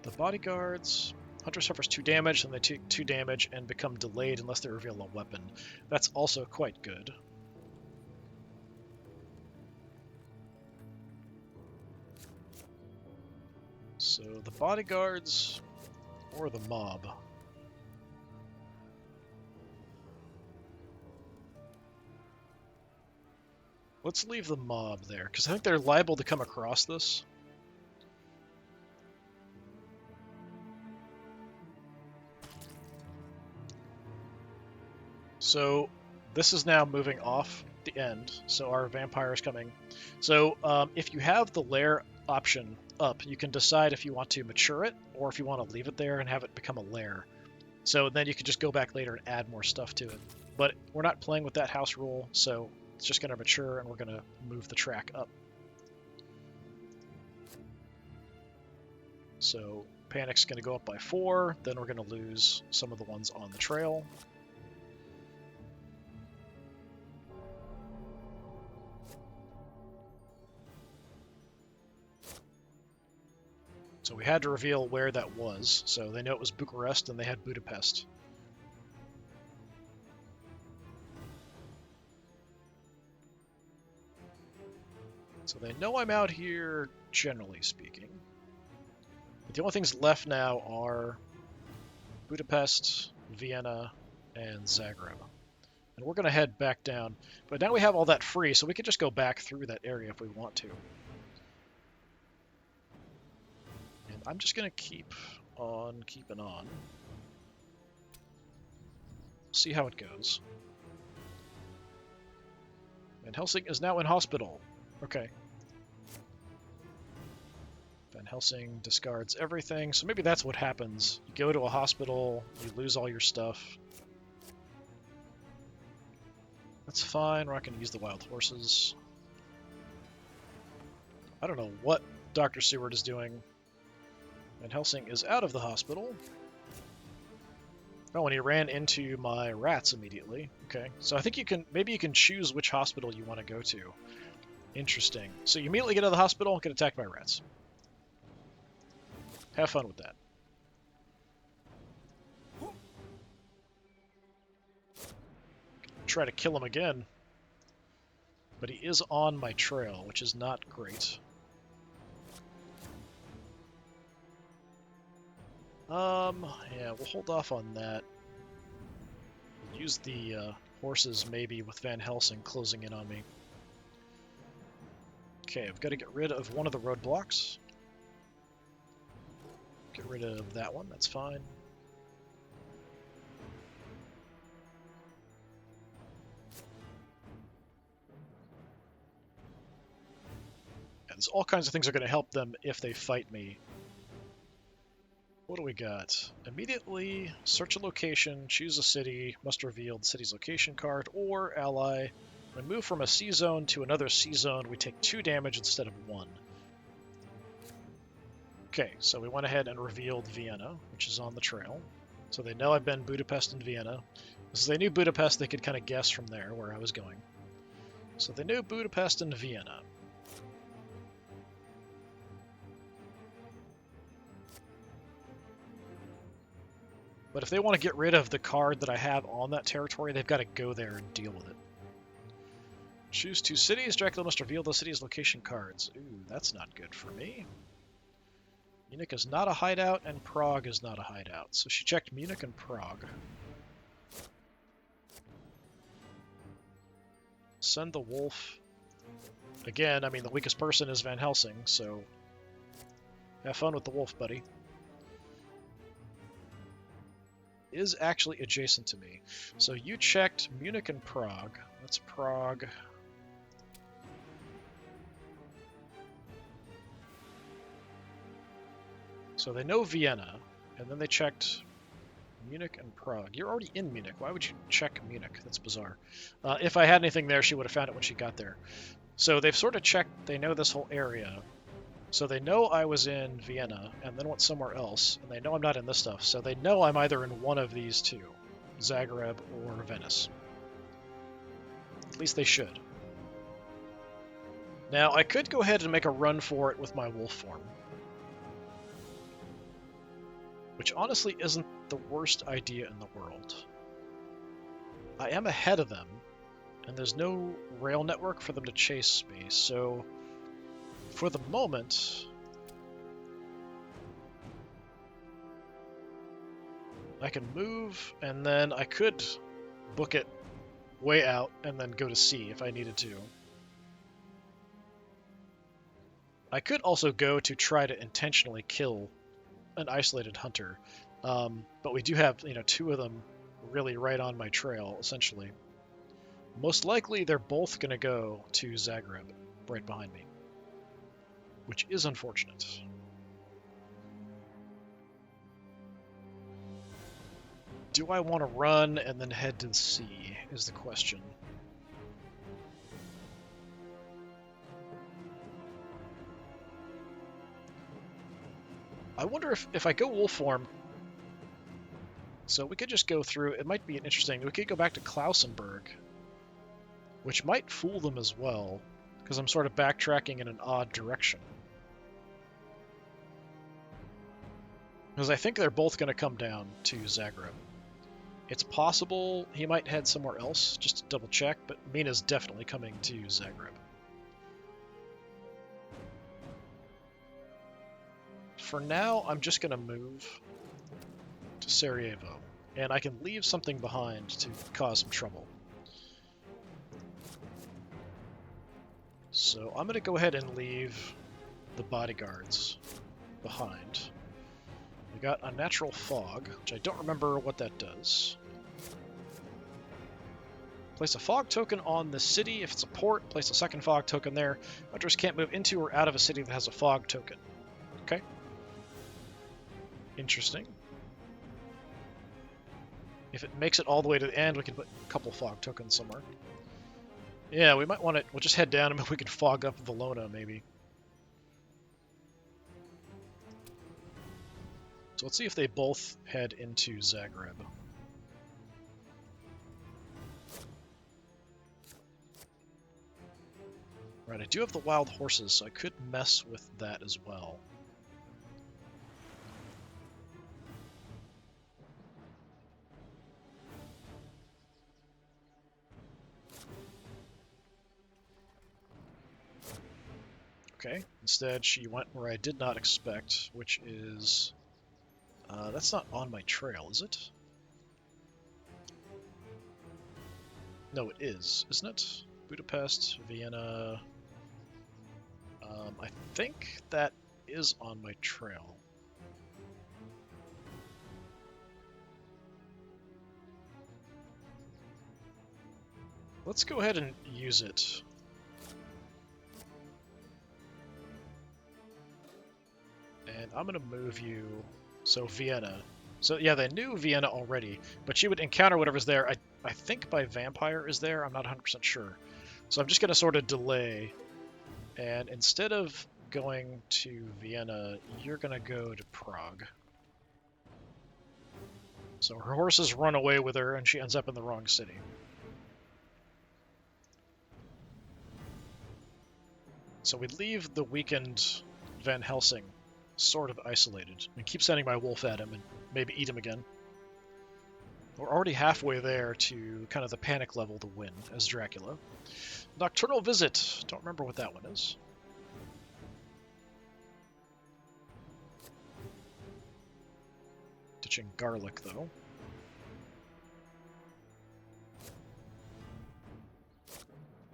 The bodyguards, Hunter suffers 2 damage, and they take 2 damage and become delayed unless they reveal a weapon. That's also quite good. So the bodyguards or the mob. Let's leave the mob there, because I think they're liable to come across this. So this is now moving off the end, so our vampire is coming. So if you have the lair option up, you can decide if you want to mature it or if you want to leave it there and have it become a lair. So then you can just go back later and add more stuff to it. But we're not playing with that house rule, so it's just going to mature and we're going to move the track up. So panic's going to go up by 4, then we're going to lose some of the ones on the trail. So we had to reveal where that was. So they know it was Bucharest and they had Budapest. So they know I'm out here, generally speaking. But the only things left now are Budapest, Vienna, and Zagreb. And we're going to head back down. But now we have all that free, so we can just go back through that area if we want to. And I'm just going to keep on keeping on. See how it goes. Van Helsing is now in hospital. Okay. Van Helsing discards everything, so maybe that's what happens. You go to a hospital, you lose all your stuff. That's fine, we're not going to use the wild horses. I don't know what Dr. Seward is doing. Van Helsing is out of the hospital. Oh, and he ran into my rats immediately. Okay, so I think maybe you can choose which hospital you want to go to. Interesting. So you immediately get out of the hospital and get attacked by rats. Have fun with that. Try to kill him again. But he is on my trail, which is not great. Yeah, we'll hold off on that. We'll use the horses maybe with Van Helsing closing in on me. Okay, I've got to get rid of one of the roadblocks. Get rid of that one, that's fine. Yeah, there's all kinds of things that are going to help them if they fight me. What do we got? Immediately search a location, choose a city, must reveal the city's location card, or ally. When we move from a C zone to another C zone, we take 2 damage instead of 1. Okay, so we went ahead and revealed Vienna, which is on the trail. So they know I've been Budapest and Vienna. Since they knew Budapest, they could kind of guess from there where I was going. So they knew Budapest and Vienna. But if they want to get rid of the card that I have on that territory, they've got to go there and deal with it. Choose 2 cities. Dracula must reveal the city's location cards. Ooh, that's not good for me. Munich is not a hideout, and Prague is not a hideout. So she checked Munich and Prague. Send the wolf. Again, I mean, the weakest person is Van Helsing, so have fun with the wolf, buddy. Is actually adjacent to me. So you checked Munich and Prague. That's Prague. So they know Vienna, and then they checked Munich and Prague. You're already in Munich. Why would you check Munich? That's bizarre. If I had anything there, she would have found it when she got there. So they've sort of checked. They know this whole area. So they know I was in Vienna, and then went somewhere else, and they know I'm not in this stuff. So they know I'm either in one of these 2, Zagreb or Venice. At least they should. Now, I could go ahead and make a run for it with my wolf form. Which honestly isn't the worst idea in the world. I am ahead of them, and there's no rail network for them to chase me, so for the moment, I can move, and then I could book it way out and then go to sea if I needed to. I could also go to try to intentionally kill an isolated hunter, but we do have 2 of them really right on my trail, essentially. Most likely they're both going to go to Zagreb, right behind me, which is unfortunate. Do I want to run and then head to the sea, is the question. I wonder if I go wolf form, so we could just go through, it might be interesting, we could go back to Klausenberg, which might fool them as well, because I'm sort of backtracking in an odd direction. Because I think they're both going to come down to Zagreb. It's possible he might head somewhere else, just to double check, but Mina's definitely coming to Zagreb. For now, I'm just going to move to Sarajevo, and I can leave something behind to cause some trouble. So I'm going to go ahead and leave the bodyguards behind. We got a natural fog, which I don't remember what that does. Place a fog token on the city. If it's a port, place a second fog token there. Hunters can't move into or out of a city that has a fog token. Okay. Interesting. If it makes it all the way to the end, we can put a couple fog tokens somewhere. Yeah, we might want to... We'll just head down and we can fog up Valona, maybe. So let's see if they both head into Zagreb. Right, I do have the wild horses, so I could mess with that as well. Okay, instead she went where I did not expect, which is... that's not on my trail, is it? No, it is, isn't it? Budapest, Vienna... I think that is on my trail. Let's go ahead and use it. And I'm going to move you... So Vienna. So yeah, they knew Vienna already, but she would encounter whatever's there. I think by Vampire is there. I'm not 100% sure. So I'm just going to sort of delay. And instead of going to Vienna, you're going to go to Prague. So her horses run away with her, and she ends up in the wrong city. So we leave the weakened Van Helsing sort of isolated, and keep sending my wolf at him and maybe eat him again. We're already halfway there to kind of the panic level to win as Dracula. Nocturnal Visit. Don't remember what that one is. Ditching garlic, though.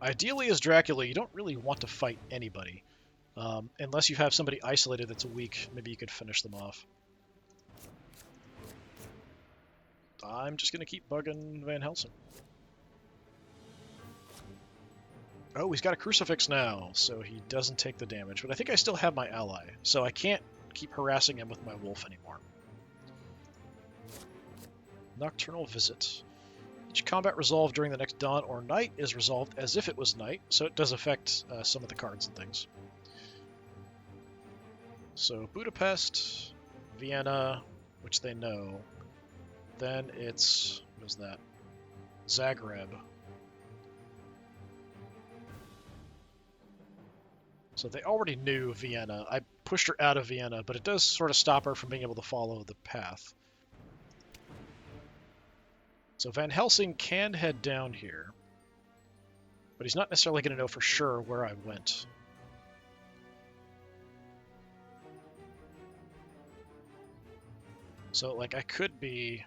Ideally, as Dracula, you don't really want to fight anybody. Unless you have somebody isolated that's weak, maybe you could finish them off. I'm just going to keep bugging Van Helsing. Oh, he's got a crucifix now, so he doesn't take the damage. But I think I still have my ally, so I can't keep harassing him with my wolf anymore. Nocturnal Visit. Each combat resolved during the next dawn or night is resolved as if it was night, so it does affect some of the cards and things. So Budapest, Vienna, which they know. Then it's, what is that? Zagreb. So they already knew Vienna. I pushed her out of Vienna, but it does sort of stop her from being able to follow the path. So Van Helsing can head down here, but he's not necessarily going to know for sure where I went. So, like, I could be...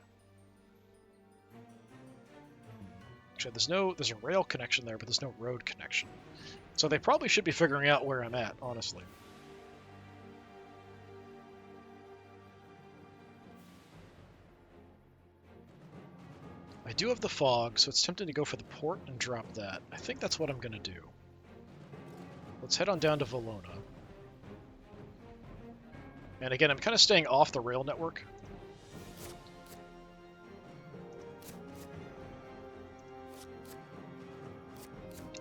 Actually, there's a rail connection there, but there's no road connection. So they probably should be figuring out where I'm at, honestly. I do have the fog, so it's tempting to go for the port and drop that. I think that's what I'm going to do. Let's head on down to Valona. And again, I'm kind of staying off the rail network.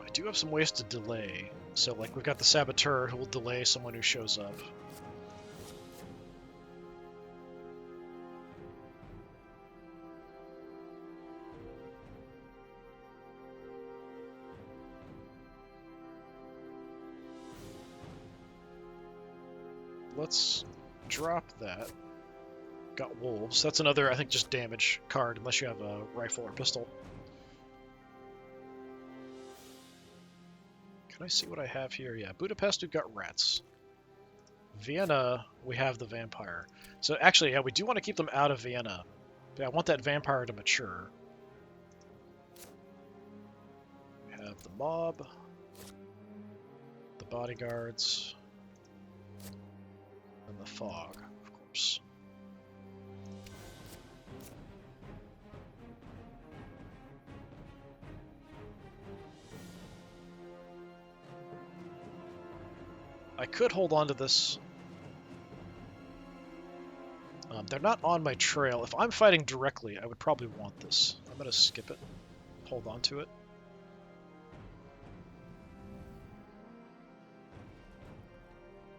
I do have some ways to delay. So, like, we've got the Saboteur who will delay someone who shows up. Let's drop that. Got wolves. That's another, I think, just damage card, unless you have a rifle or pistol. Can I see what I have here? Yeah, Budapest, we've got rats. Vienna, we have the vampire. So actually, yeah, we do want to keep them out of Vienna. But I want that vampire to mature. We have the mob, the bodyguards, and the fog, of course. I could hold on to this. They're not on my trail. If I'm fighting directly, I would probably want this. I'm going to skip it. Hold on to it.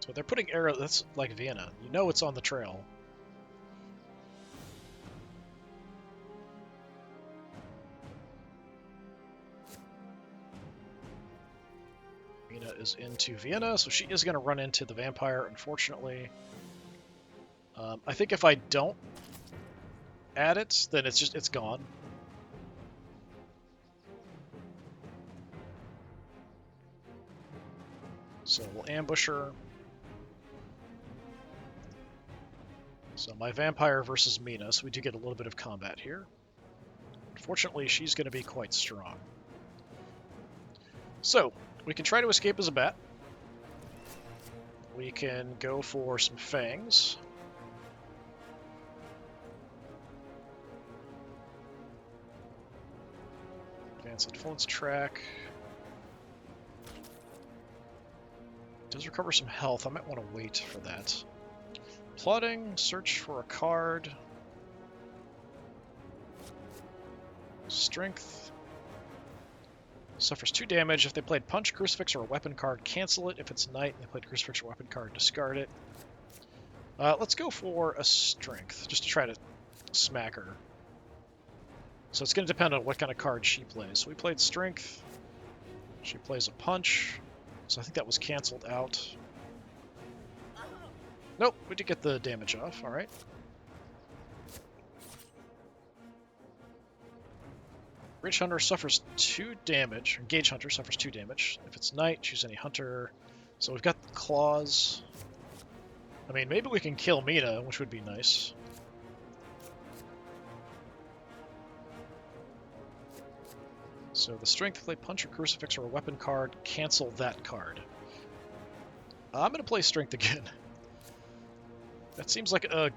So they're putting arrows. That's like Vienna. You know it's on the trail. Mina is into Vienna, so she is going to run into the vampire, unfortunately. I think if I don't add it, then it's gone. So we'll ambush her. So my vampire versus Mina, so we do get a little bit of combat here. Unfortunately, she's going to be quite strong. So, we can try to escape as a bat. We can go for some fangs. Advanced influence track. Does recover some health. I might want to wait for that. Plotting, search for a card. Strength. Suffers 2 damage. If they played punch, crucifix, or a weapon card, cancel it. If it's night and they played crucifix or weapon card, discard it. Let's go for a strength, just to try to smack her. So it's going to depend on what kind of card she plays. So we played strength. She plays a punch. So I think that was canceled out. Nope, we did get the damage off. All right. Rage Hunter suffers 2 damage. Engage Hunter suffers 2 damage. If it's night, choose any hunter. So we've got the claws. I mean, maybe we can kill Mina, which would be nice. So the strength, play punch or crucifix or a weapon card, cancel that card. I'm going to play strength again. That seems like a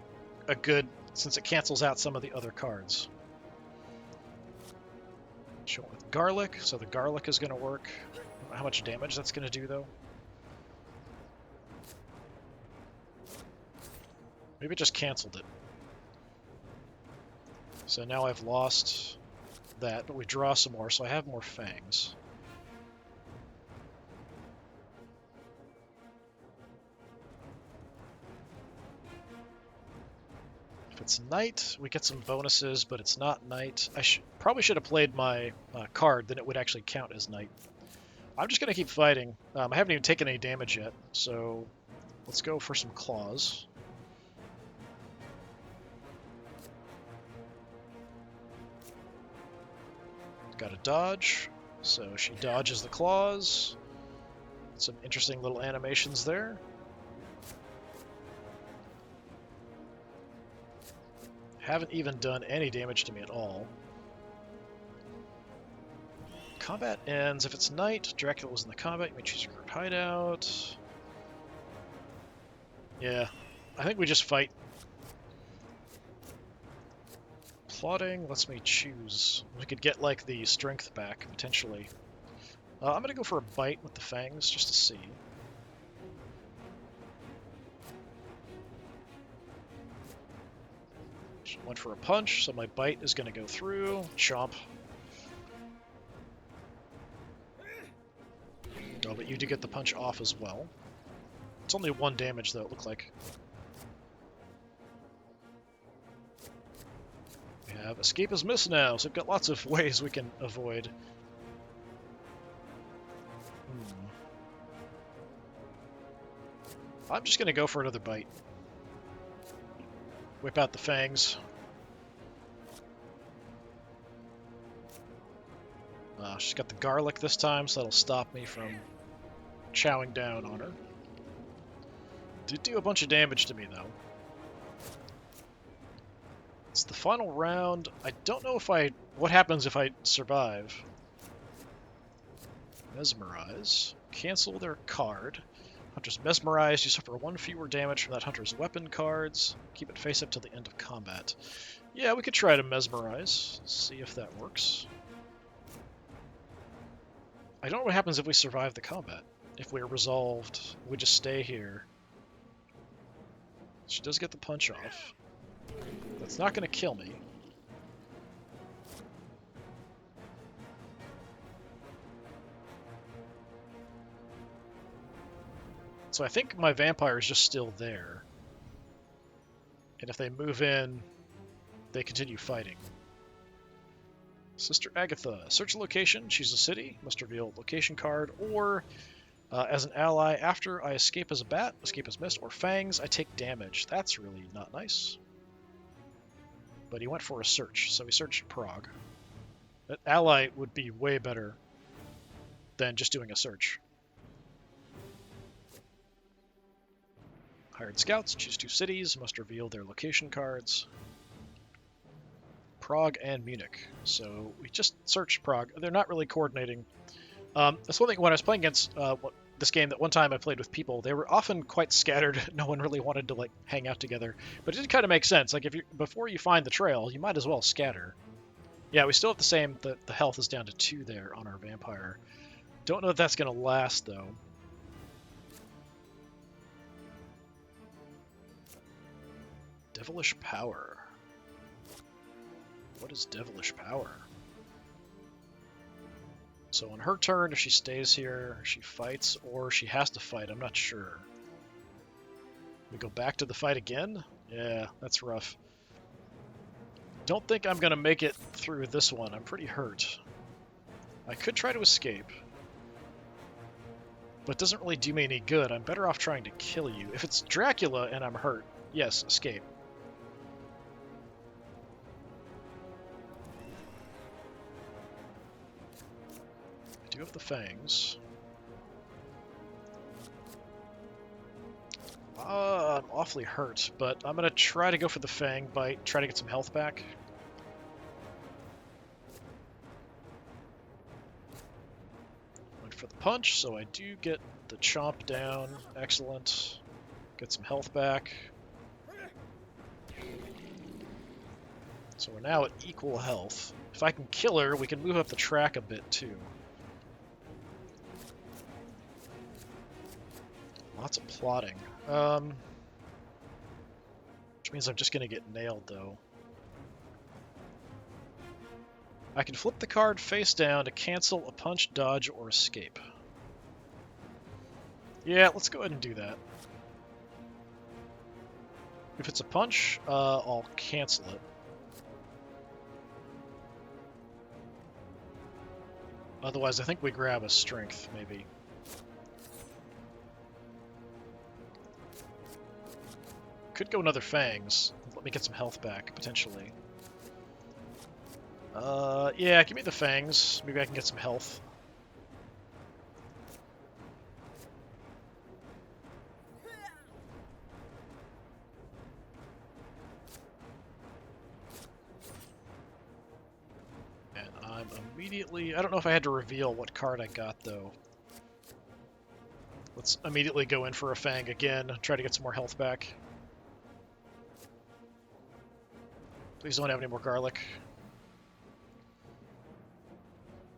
good, since it cancels out some of the other cards. Show it with garlic, so the garlic is going to work. I don't know how much damage that's going to do, though. Maybe it just canceled it. So now I've lost that, but we draw some more, so I have more fangs. If it's night, we get some bonuses, but it's not night. I probably should have played my card, then it would actually count as night. I'm just going to keep fighting. I haven't even taken any damage yet, so let's go for some claws. Got a dodge, so she dodges the claws. Some interesting little animations there. Haven't even done any damage to me at all. Combat ends. If it's night, Dracula was in the combat. You may choose your current hideout. Yeah, I think we just fight. Plotting lets me choose. We could get, like, the strength back, potentially. I'm going to go for a bite with the fangs, just to see. She went for a punch, so my bite is going to go through. Chomp. Oh, but you do get the punch off as well. It's only 1 damage, though, it looked like. We have escape is missed now, so we've got lots of ways we can avoid. I'm just going to go for another bite. Whip out the fangs. She's got the garlic this time, so that'll stop me from chowing down on her. Did do a bunch of damage to me, though. It's the final round. I don't know what happens if I survive. Mesmerize. Cancel their card. Hunter's mesmerized. You suffer 1 fewer damage from that hunter's weapon cards. Keep it face up till the end of combat. Yeah, we could try to mesmerize. See if that works. I don't know what happens if we survive the combat. If we're resolved, we just stay here. She does get the punch off. That's not going to kill me. So I think my vampire is just still there. And if they move in, they continue fighting. Sister Agatha. Search a location, choose a city, must reveal a location card, or as an ally, after I escape as a bat, escape as mist, or fangs, I take damage. That's really not nice. But he went for a search, so he searched Prague. An ally would be way better than just doing a search. Hired scouts, choose 2 cities, must reveal their location cards. Prague and Munich. So we just searched Prague. They're not really coordinating. That's one thing when I was playing against this game that one time I played with people, they were often quite scattered. No one really wanted to like hang out together. But it did kind of make sense. Like before you find the trail, you might as well scatter. Yeah, we still have the same. The health is down to 2 there on our vampire. Don't know if that's going to last though. Devilish power. What is devilish power? So on her turn, if she stays here, she fights, or she has to fight. I'm not sure. We go back to the fight again? Yeah, that's rough. Don't think I'm going to make it through this one. I'm pretty hurt. I could try to escape. But it doesn't really do me any good. I'm better off trying to kill you. If it's Dracula and I'm hurt, yes, escape. I do have the fangs. I'm awfully hurt, but I'm going to try to go for the fang bite, try to get some health back. Went for the punch, so I do get the chomp down. Excellent. Get some health back. So we're now at equal health. If I can kill her, we can move up the track a bit too. Lots of plotting. Which means I'm just going to get nailed, though. I can flip the card face down to cancel a punch, dodge, or escape. Yeah, let's go ahead and do that. If it's a punch, I'll cancel it. Otherwise, I think we grab a strength, maybe. Could go another fangs. Let me get some health back, potentially. Yeah, give me the fangs. Maybe I can get some health. And I'm immediately... I don't know if I had to reveal what card I got, though. Let's immediately go in for a fang again, try to get some more health back. Please don't have any more garlic.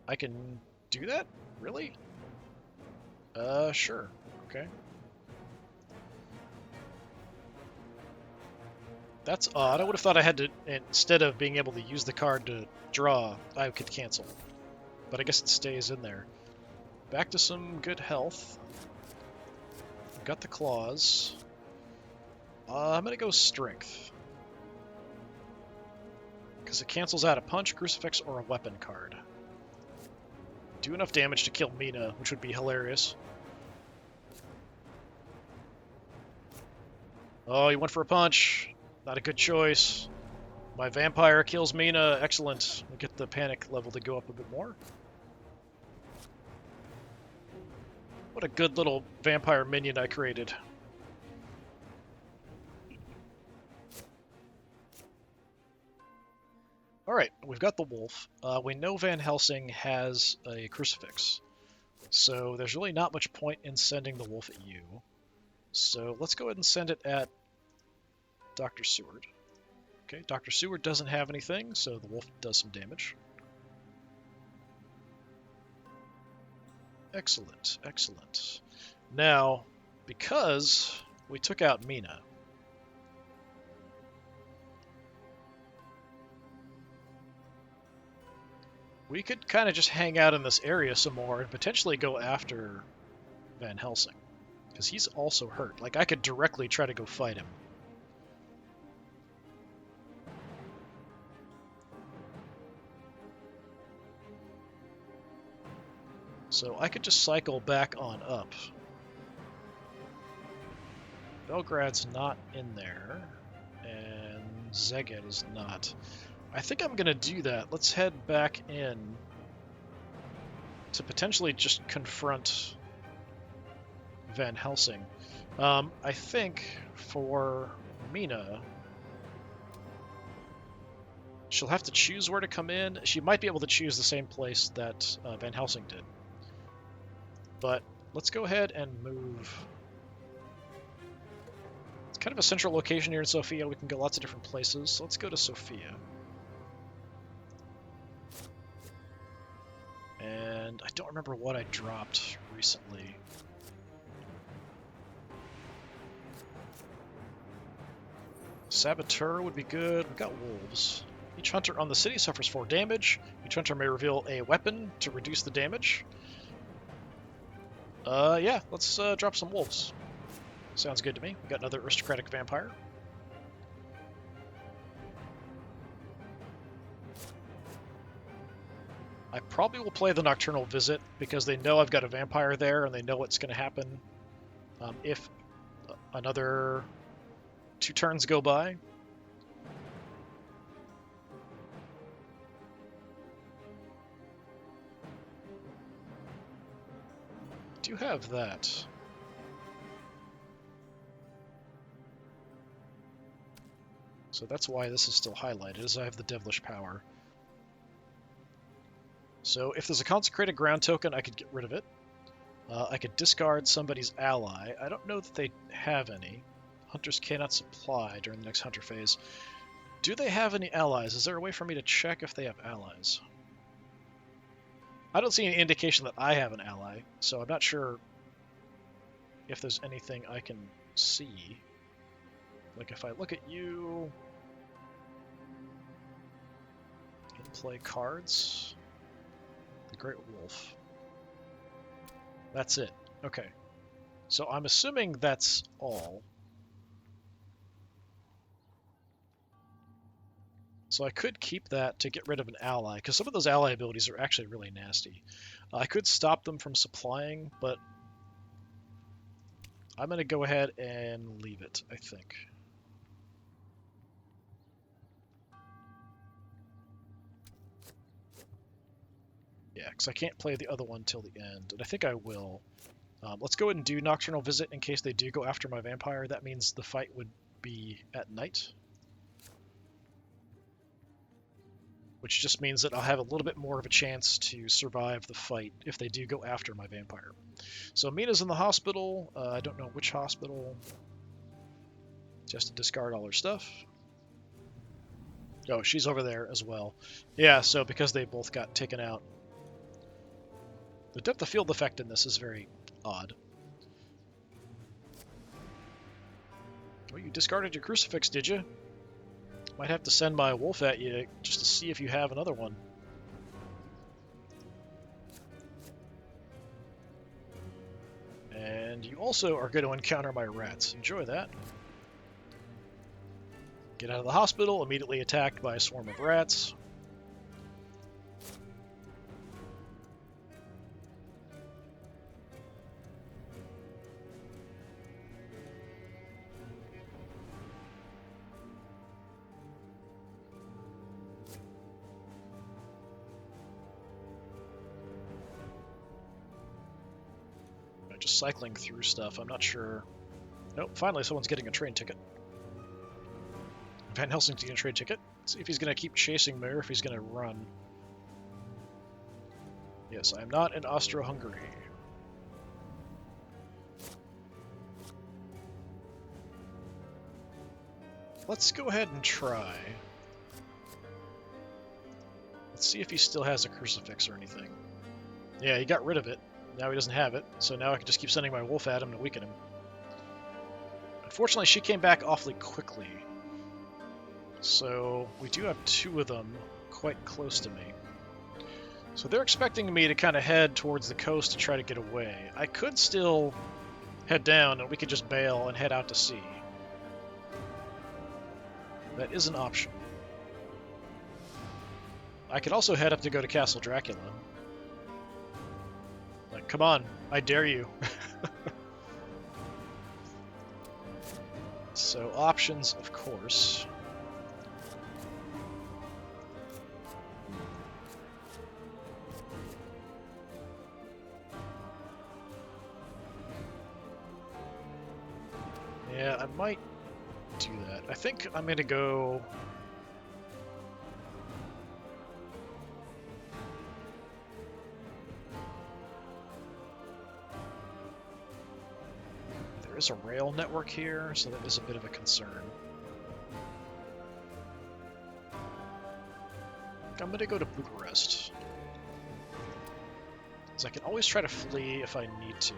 I can do that? Really? Sure. Okay. That's odd. I would have thought I had to, instead of being able to use the card to draw, I could cancel. But I guess it stays in there. Back to some good health. Got the claws. I'm gonna go strength. Because it cancels out a punch, crucifix, or a weapon card. Do enough damage to kill Mina, which would be hilarious. Oh, he went for a punch. Not a good choice. My vampire kills Mina. Excellent. We'll get the panic level to go up a bit more. What a good little vampire minion I created. Alright, we've got the wolf. We know Van Helsing has a crucifix, so there's really not much point in sending the wolf at you. So let's go ahead and send it at Dr. Seward. Okay, Dr. Seward doesn't have anything, so the wolf does some damage. Excellent, excellent. Now, because we took out Mina, we could kind of just hang out in this area some more and potentially go after Van Helsing, because he's also hurt. Like, I could directly try to go fight him. So I could just cycle back on up. Belgrad's not in there, and Szeged is not. I think I'm going to do that. Let's head back in to potentially just confront Van Helsing. I think for Mina, she'll have to choose where to come in. She might be able to choose the same place that Van Helsing did. But let's go ahead and move. It's kind of a central location here in Sofia. We can go lots of different places. So let's go to Sofia. And I don't remember what I dropped recently. Saboteur would be good. We've got wolves. Each hunter on the city suffers 4 damage. Each hunter may reveal a weapon to reduce the damage. Yeah, let's drop some wolves. Sounds good to me. We got another aristocratic vampire. I probably will play the Nocturnal Visit because they know I've got a vampire there and they know what's going to happen if another 2 turns go by. Do you have that? So that's why this is still highlighted, is I have the Devilish Power. So if there's a consecrated ground token, I could get rid of it. I could discard somebody's ally. I don't know that they have any. Hunters cannot supply during the next hunter phase. Do they have any allies? Is there a way for me to check if they have allies? I don't see any indication that I have an ally, so I'm not sure if there's anything I can see. Like if I look at you... in-play cards... The Great Wolf. That's it. Okay. So I'm assuming that's all. So I could keep that to get rid of an ally, because some of those ally abilities are actually really nasty. I could stop them from supplying, but I'm going to go ahead and leave it, I think. Yeah, because I can't play the other one till the end, and I think I will. Let's go ahead and do Nocturnal Visit in case they do go after my vampire. That means the fight would be at night. Which just means that I'll have a little bit more of a chance to survive the fight if they do go after my vampire. So Mina's in the hospital. I don't know which hospital. Just to discard all her stuff. Oh, she's over there as well. Yeah, so because they both got taken out. The depth of field effect in this is very odd. Well, you discarded your crucifix, did you? Might have to send my wolf at you just to see if you have another one. And you also are going to encounter my rats. Enjoy that. Get out of the hospital, immediately attacked by a swarm of rats. just cycling through stuff. I'm not sure. Nope, finally someone's getting a train ticket. Van Helsing's getting a train ticket. Let's see if he's going to keep chasing me or if he's going to run. Yes, I am not in Austro-Hungary. Let's go ahead and try. Let's see if he still has a crucifix or anything. Yeah, he got rid of it. Now he doesn't have it, so now I can just keep sending my wolf at him to weaken him. Unfortunately, she came back awfully quickly. So we do have two of them quite close to me. So they're expecting me to kind of head towards the coast to try to get away. I could still head down and we could just bail and head out to sea. That is an option. I could also head up to go to Castle Dracula. Like, come on, I dare you. So options, of course. Yeah, I might do that. I think I'm going to go... There is a rail network here, so that is a bit of a concern. I'm going to go to Bucharest. Because I can always try to flee if I need to.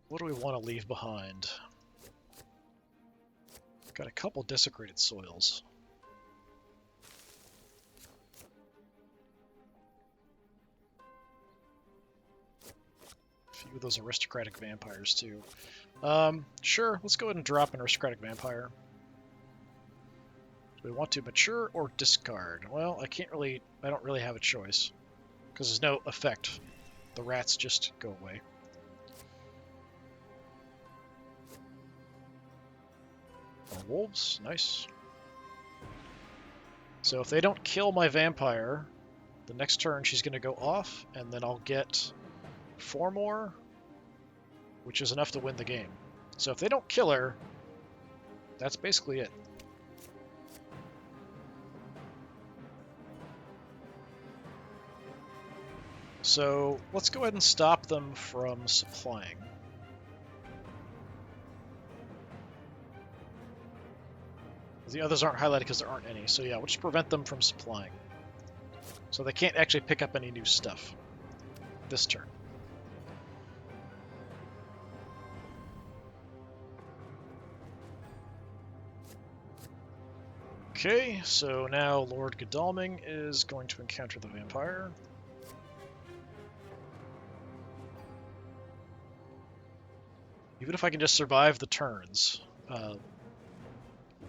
What do we want to leave behind? Got a couple desecrated soils. A few of those aristocratic vampires too. Sure, let's go ahead and drop an aristocratic vampire. Do we want to mature or discard? Well, I don't really have a choice. Because there's no effect. The rats just go away. Wolves, nice. So if they don't kill my vampire, the next turn she's going to go off, and then I'll get 4 more, which is enough to win the game. So if they don't kill her, that's basically it. So let's go ahead and stop them from supplying. The others aren't highlighted because there aren't any, so yeah, we'll just prevent them from supplying. So they can't actually pick up any new stuff this turn. Okay, so now Lord Godalming is going to encounter the vampire. Even if I can just survive the turns,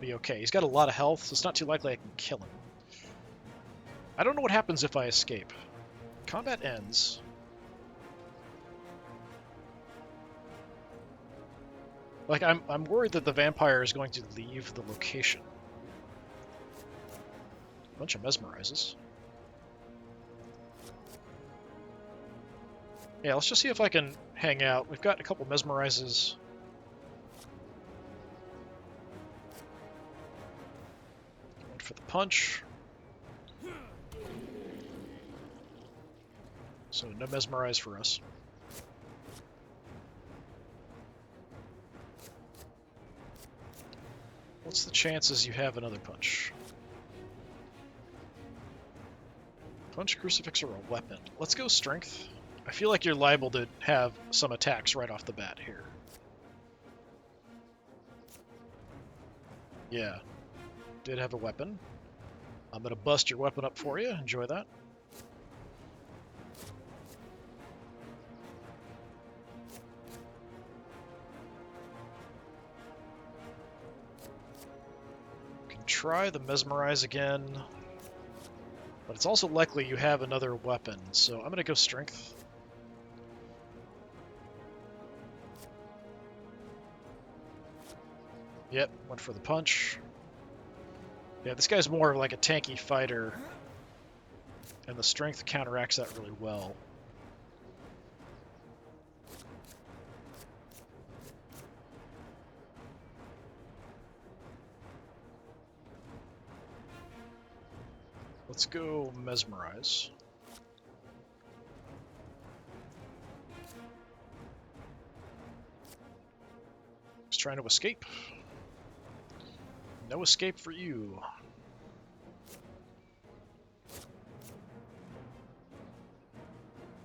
be okay. He's got a lot of health, so it's not too likely I can kill him. I don't know what happens if I escape. Combat ends. Like, I'm worried that the vampire is going to leave the location. A bunch of mesmerizes. Yeah, let's just see if I can hang out. We've got a couple mesmerizes. Going for the punch. So no mesmerize for us. What's the chances you have another punch? Punch, crucifix, or a weapon? Let's go strength. I feel like you're liable to have some attacks right off the bat here. Yeah. Did have a weapon. I'm going to bust your weapon up for you. Enjoy that. Can try the mesmerize again. But it's also likely you have another weapon, so I'm going to go strength. Yep, went for the punch. Yeah, this guy's more of like a tanky fighter And the strength counteracts that really well. Let's go mesmerize. He's trying to escape. No escape for you.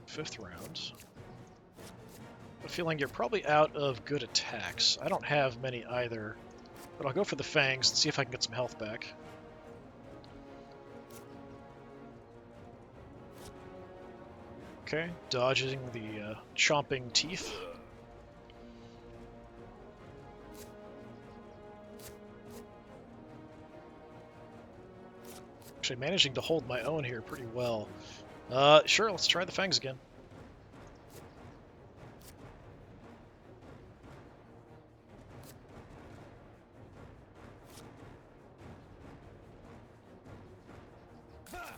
Fifth round. I'm feeling you're probably out of good attacks. I don't have many either, but I'll go for the fangs and see if I can get some health back. Okay, dodging the chomping teeth. Actually managing to hold my own here pretty well. Sure, let's try the fangs again.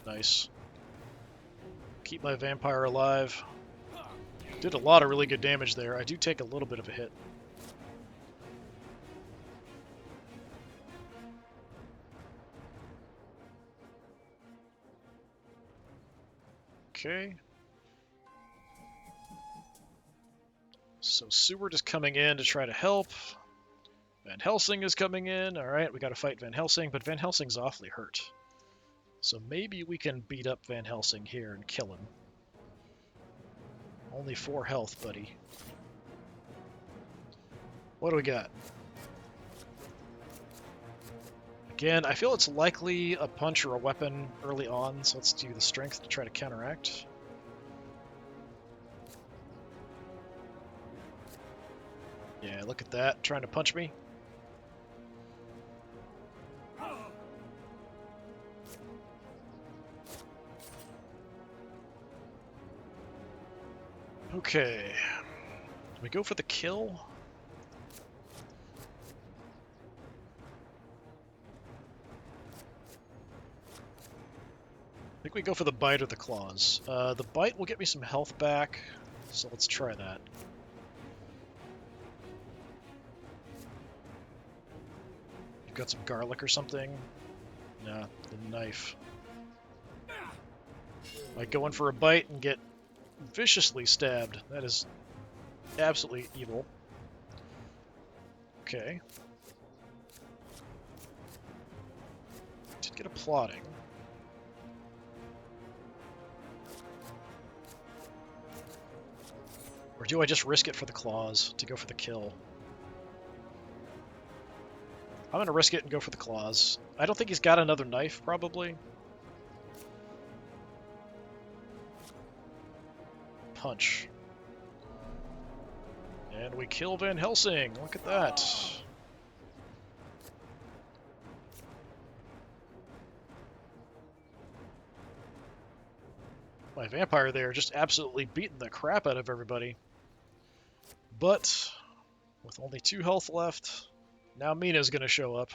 Nice. Keep my vampire alive. Did a lot of really good damage there. I do take a little bit of a hit. Okay. So Seward is coming in to try to help. Van Helsing is coming in. Alright, we gotta fight Van Helsing, but Van Helsing's awfully hurt. So maybe we can beat up Van Helsing here and kill him. Only 4 health, buddy. What do we got? Again, I feel it's likely a punch or a weapon early on, so let's do the strength to try to counteract. Yeah, look at that, trying to punch me. Okay. Do we go for the kill? I think we go for the bite or the claws. The bite will get me some health back, so let's try that. You've got some garlic or something? Nah, the knife. Might go in for a bite and get viciously stabbed. That is absolutely evil. Okay. Did get a plotting. Or do I just risk it for the claws to go for the kill? I'm going to risk it and go for the claws. I don't think he's got another knife, probably. Punch. And we kill Van Helsing. Look at that. My vampire there just absolutely beating the crap out of everybody. But with only 2 health left, now Mina's going to show up.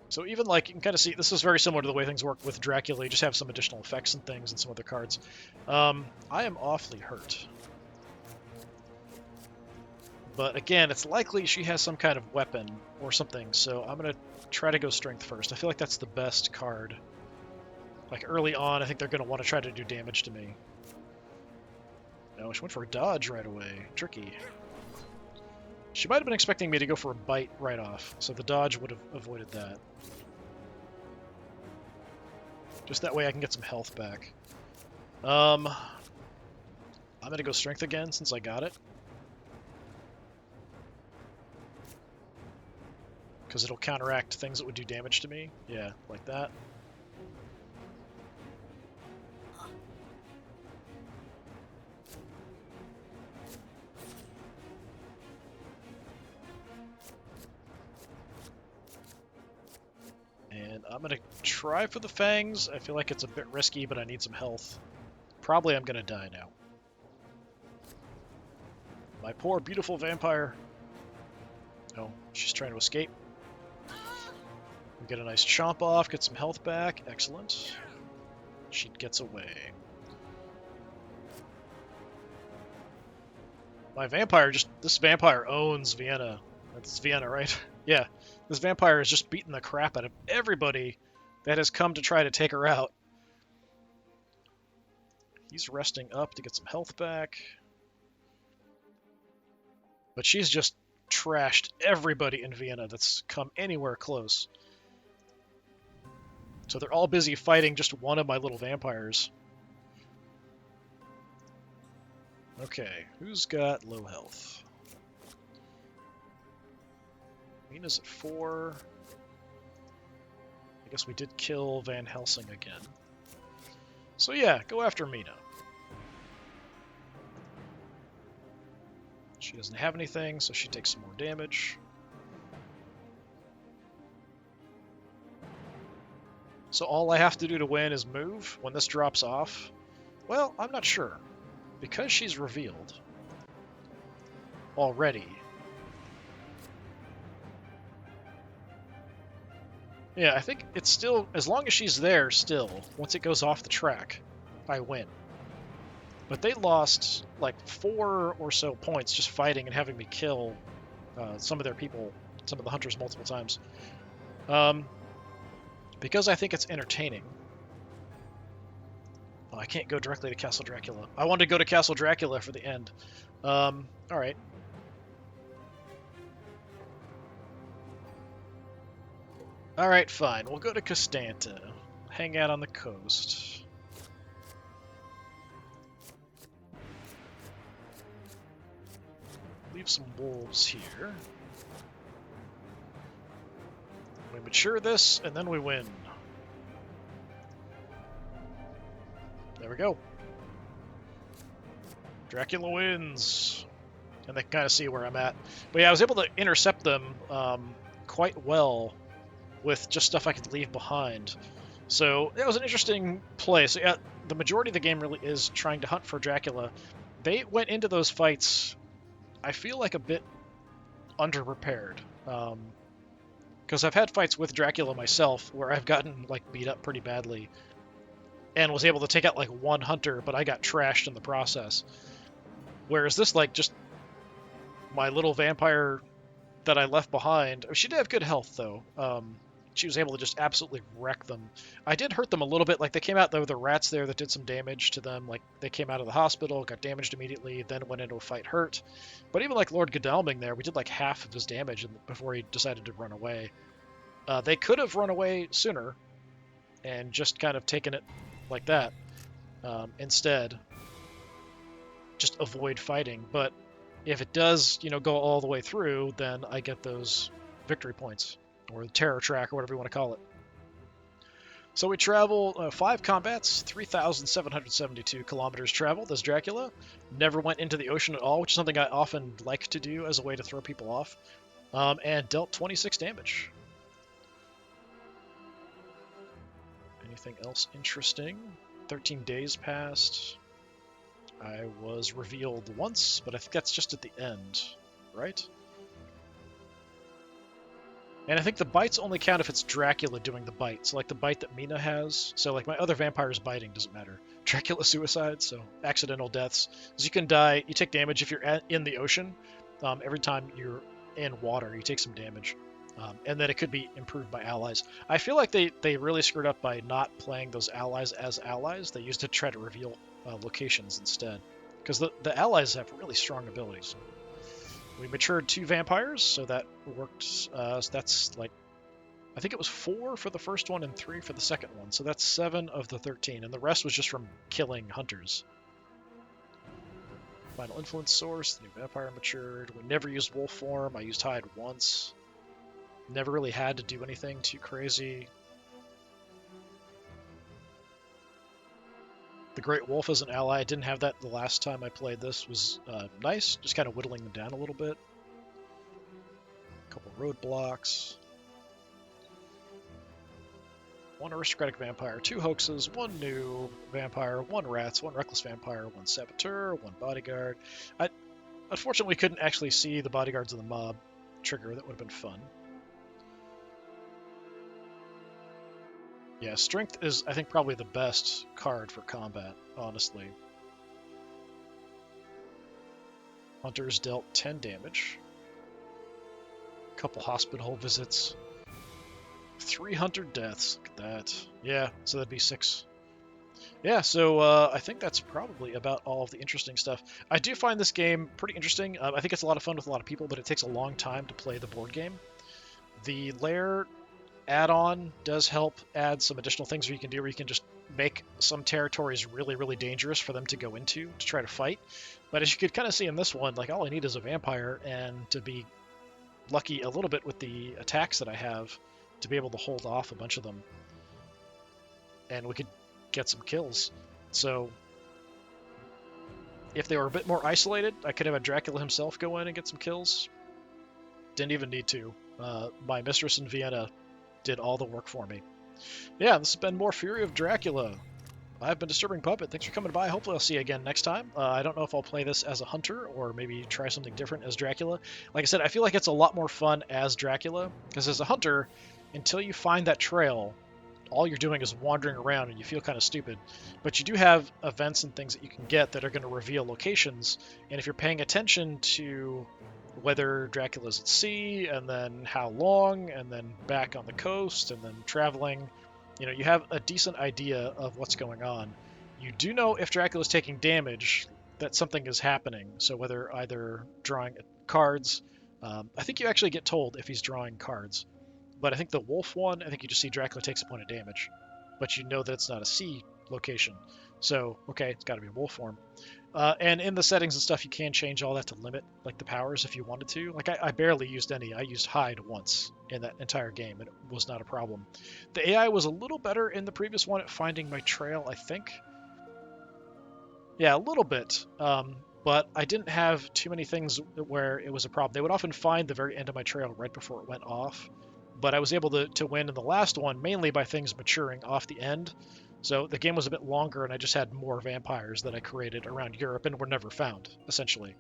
So even like, you can kind of see, this is very similar to the way things work with Dracula. You just have some additional effects and things and some other cards. I am awfully hurt. But again, it's likely she has some kind of weapon or something, so I'm going to try to go strength first. I feel like that's the best card. Like early on, I think they're going to want to try to do damage to me. No, she went for a dodge right away. Tricky. She might have been expecting me to go for a bite right off, so the dodge would have avoided that. Just that way I can get some health back. I'm going to go strength again since I got it. Because it'll counteract things that would do damage to me. Yeah, like that. And I'm going to try for the fangs. I feel like it's a bit risky, but I need some health. Probably I'm going to die now. My poor, beautiful vampire. Oh, she's trying to escape. Get a nice chomp off, get some health back. Excellent. She gets away. My vampire this vampire owns Vienna. That's Vienna, right? Yeah. This vampire is just beating the crap out of everybody that has come to try to take her out. He's resting up to get some health back. But she's just trashed everybody in Vienna that's come anywhere close. So they're all busy fighting just one of my little vampires. Okay, who's got low health? Mina's at 4. I guess we did kill Van Helsing again. So yeah, go after Mina. She doesn't have anything, so she takes some more damage. So all I have to do to win is move when this drops off? Well, I'm not sure. Because she's revealed already. Yeah, I think it's still, as long as she's there still, once it goes off the track, I win. But they lost like 4 or so points just fighting and having me kill some of their people, some of the hunters multiple times. Because I think it's entertaining. Oh, I can't go directly to Castle Dracula. I wanted to go to Castle Dracula for the end. Alright. Alright, fine. We'll go to Costanta. Hang out on the coast. Leave some wolves here. We mature this, and then we win. There we go. Dracula wins. And they can kind of see where I'm at. But yeah, I was able to intercept them quite well with just stuff I could leave behind. So that was an interesting play. So yeah, the majority of the game really is trying to hunt for Dracula. They went into those fights, I feel like, a bit underprepared. Because I've had fights with Dracula myself where I've gotten like beat up pretty badly and was able to take out like one hunter, but I got trashed in the process. Whereas this, like, just my little vampire that I left behind, she did have good health though. She was able to just absolutely wreck them. I did hurt them a little bit. Like, they came out, there were the rats there that did some damage to them. Like, they came out of the hospital, got damaged immediately, then went into a fight hurt. But even like Lord Godalming there, we did like half of his damage before he decided to run away. They could have run away sooner and just kind of taken it like that. Instead, just avoid fighting. But if it does, go all the way through, then I get those victory points, or the terror track, or whatever you want to call it. So we travel 5 combats, 3,772 kilometers traveled as Dracula. Never went into the ocean at all, which is something I often like to do as a way to throw people off. And dealt 26 damage. Anything else interesting? 13 days passed. I was revealed once, but I think that's just at the end, right? And I think the bites only count if it's Dracula doing the bite. So like the bite that Mina has. So like my other vampires biting doesn't matter. Dracula suicide, so accidental deaths. Because you can die, you take damage if you're in the ocean. Every time you're in water, you take some damage. And then it could be improved by allies. I feel like they really screwed up by not playing those allies as allies. They used to try to reveal locations instead. Because the allies have really strong abilities. We matured 2 vampires, so that worked. So that's like, I think it was 4 for the first one and 3 for the second one. So that's 7 of the 13, and the rest was just from killing hunters. Final influence source, the new vampire matured. We never used wolf form. I used hide once. Never really had to do anything too crazy. The Great Wolf as an ally, I didn't have that the last time I played this. Was nice, just kind of whittling them down a little bit. A couple roadblocks. 1 aristocratic vampire, 2 hoaxes, 1 new vampire, 1 rats, 1 reckless vampire, 1 saboteur, 1 bodyguard. I unfortunately couldn't actually see the bodyguards of the mob trigger. That would have been fun. Yeah, strength is, I think, probably the best card for combat, honestly. Hunters dealt 10 damage. Couple hospital visits. 300 deaths. Look at that. Yeah, so that'd be 6. Yeah, so I think that's probably about all of the interesting stuff. I do find this game pretty interesting. I think it's a lot of fun with a lot of people, but it takes a long time to play the board game. The Lair add-on does help add some additional things where you can just make some territories really, really dangerous for them to go into to try to fight. But as you could kind of see in this one, like all I need is a vampire and to be lucky a little bit with the attacks that I have to be able to hold off a bunch of them. And we could get some kills. So if they were a bit more isolated, I could have had Dracula himself go in and get some kills. Didn't even need to. My mistress in Vienna did all the work for me. Yeah, this has been more Fury of Dracula. I've been Disturbing Puppet. Thanks for coming by. Hopefully I'll see you again next time. I don't know if I'll play this as a hunter or maybe try something different as Dracula. Like I said, I feel like it's a lot more fun as Dracula, because as a hunter, until you find that trail, all you're doing is wandering around and you feel kind of stupid. But you do have events and things that you can get that are going to reveal locations, and if you're paying attention to whether Dracula's at sea, and then how long, and then back on the coast, and then traveling, you have a decent idea of what's going on. You do know if Dracula's taking damage, that something is happening. So whether either drawing cards, I think you actually get told if he's drawing cards. But I think the wolf one, I think you just see Dracula takes a point of damage. But you know that it's not a sea location. So, okay, it's got to be wolf form. And in the settings and stuff, you can change all that to limit like the powers if you wanted to. Like I barely used any. I used hide once in that entire game, and it was not a problem. The AI was a little better in the previous one at finding my trail, I think. Yeah, a little bit. But I didn't have too many things where it was a problem. They would often find the very end of my trail right before it went off. But I was able to win in the last one mainly by things maturing off the end. So the game was a bit longer, and I just had more vampires that I created around Europe and were never found, essentially.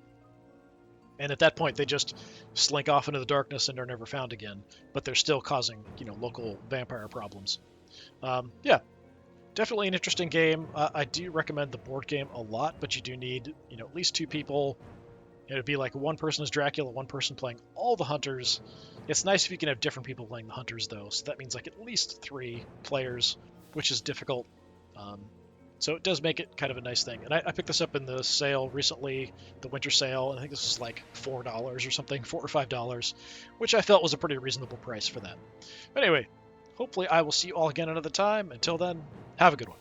And at that point, they just slink off into the darkness and are never found again. But they're still causing, local vampire problems. Yeah, definitely an interesting game. I do recommend the board game a lot, but you do need, at least 2 people. It'd be like one person is Dracula, one person playing all the hunters. It's nice if you can have different people playing the hunters, though. So that means like at least 3 players, which is difficult. So it does make it kind of a nice thing. And I picked this up in the sale recently, the winter sale, and I think this was like $4 or something, $4 or $5, which I felt was a pretty reasonable price for that. But anyway, hopefully I will see you all again another time. Until then, have a good one.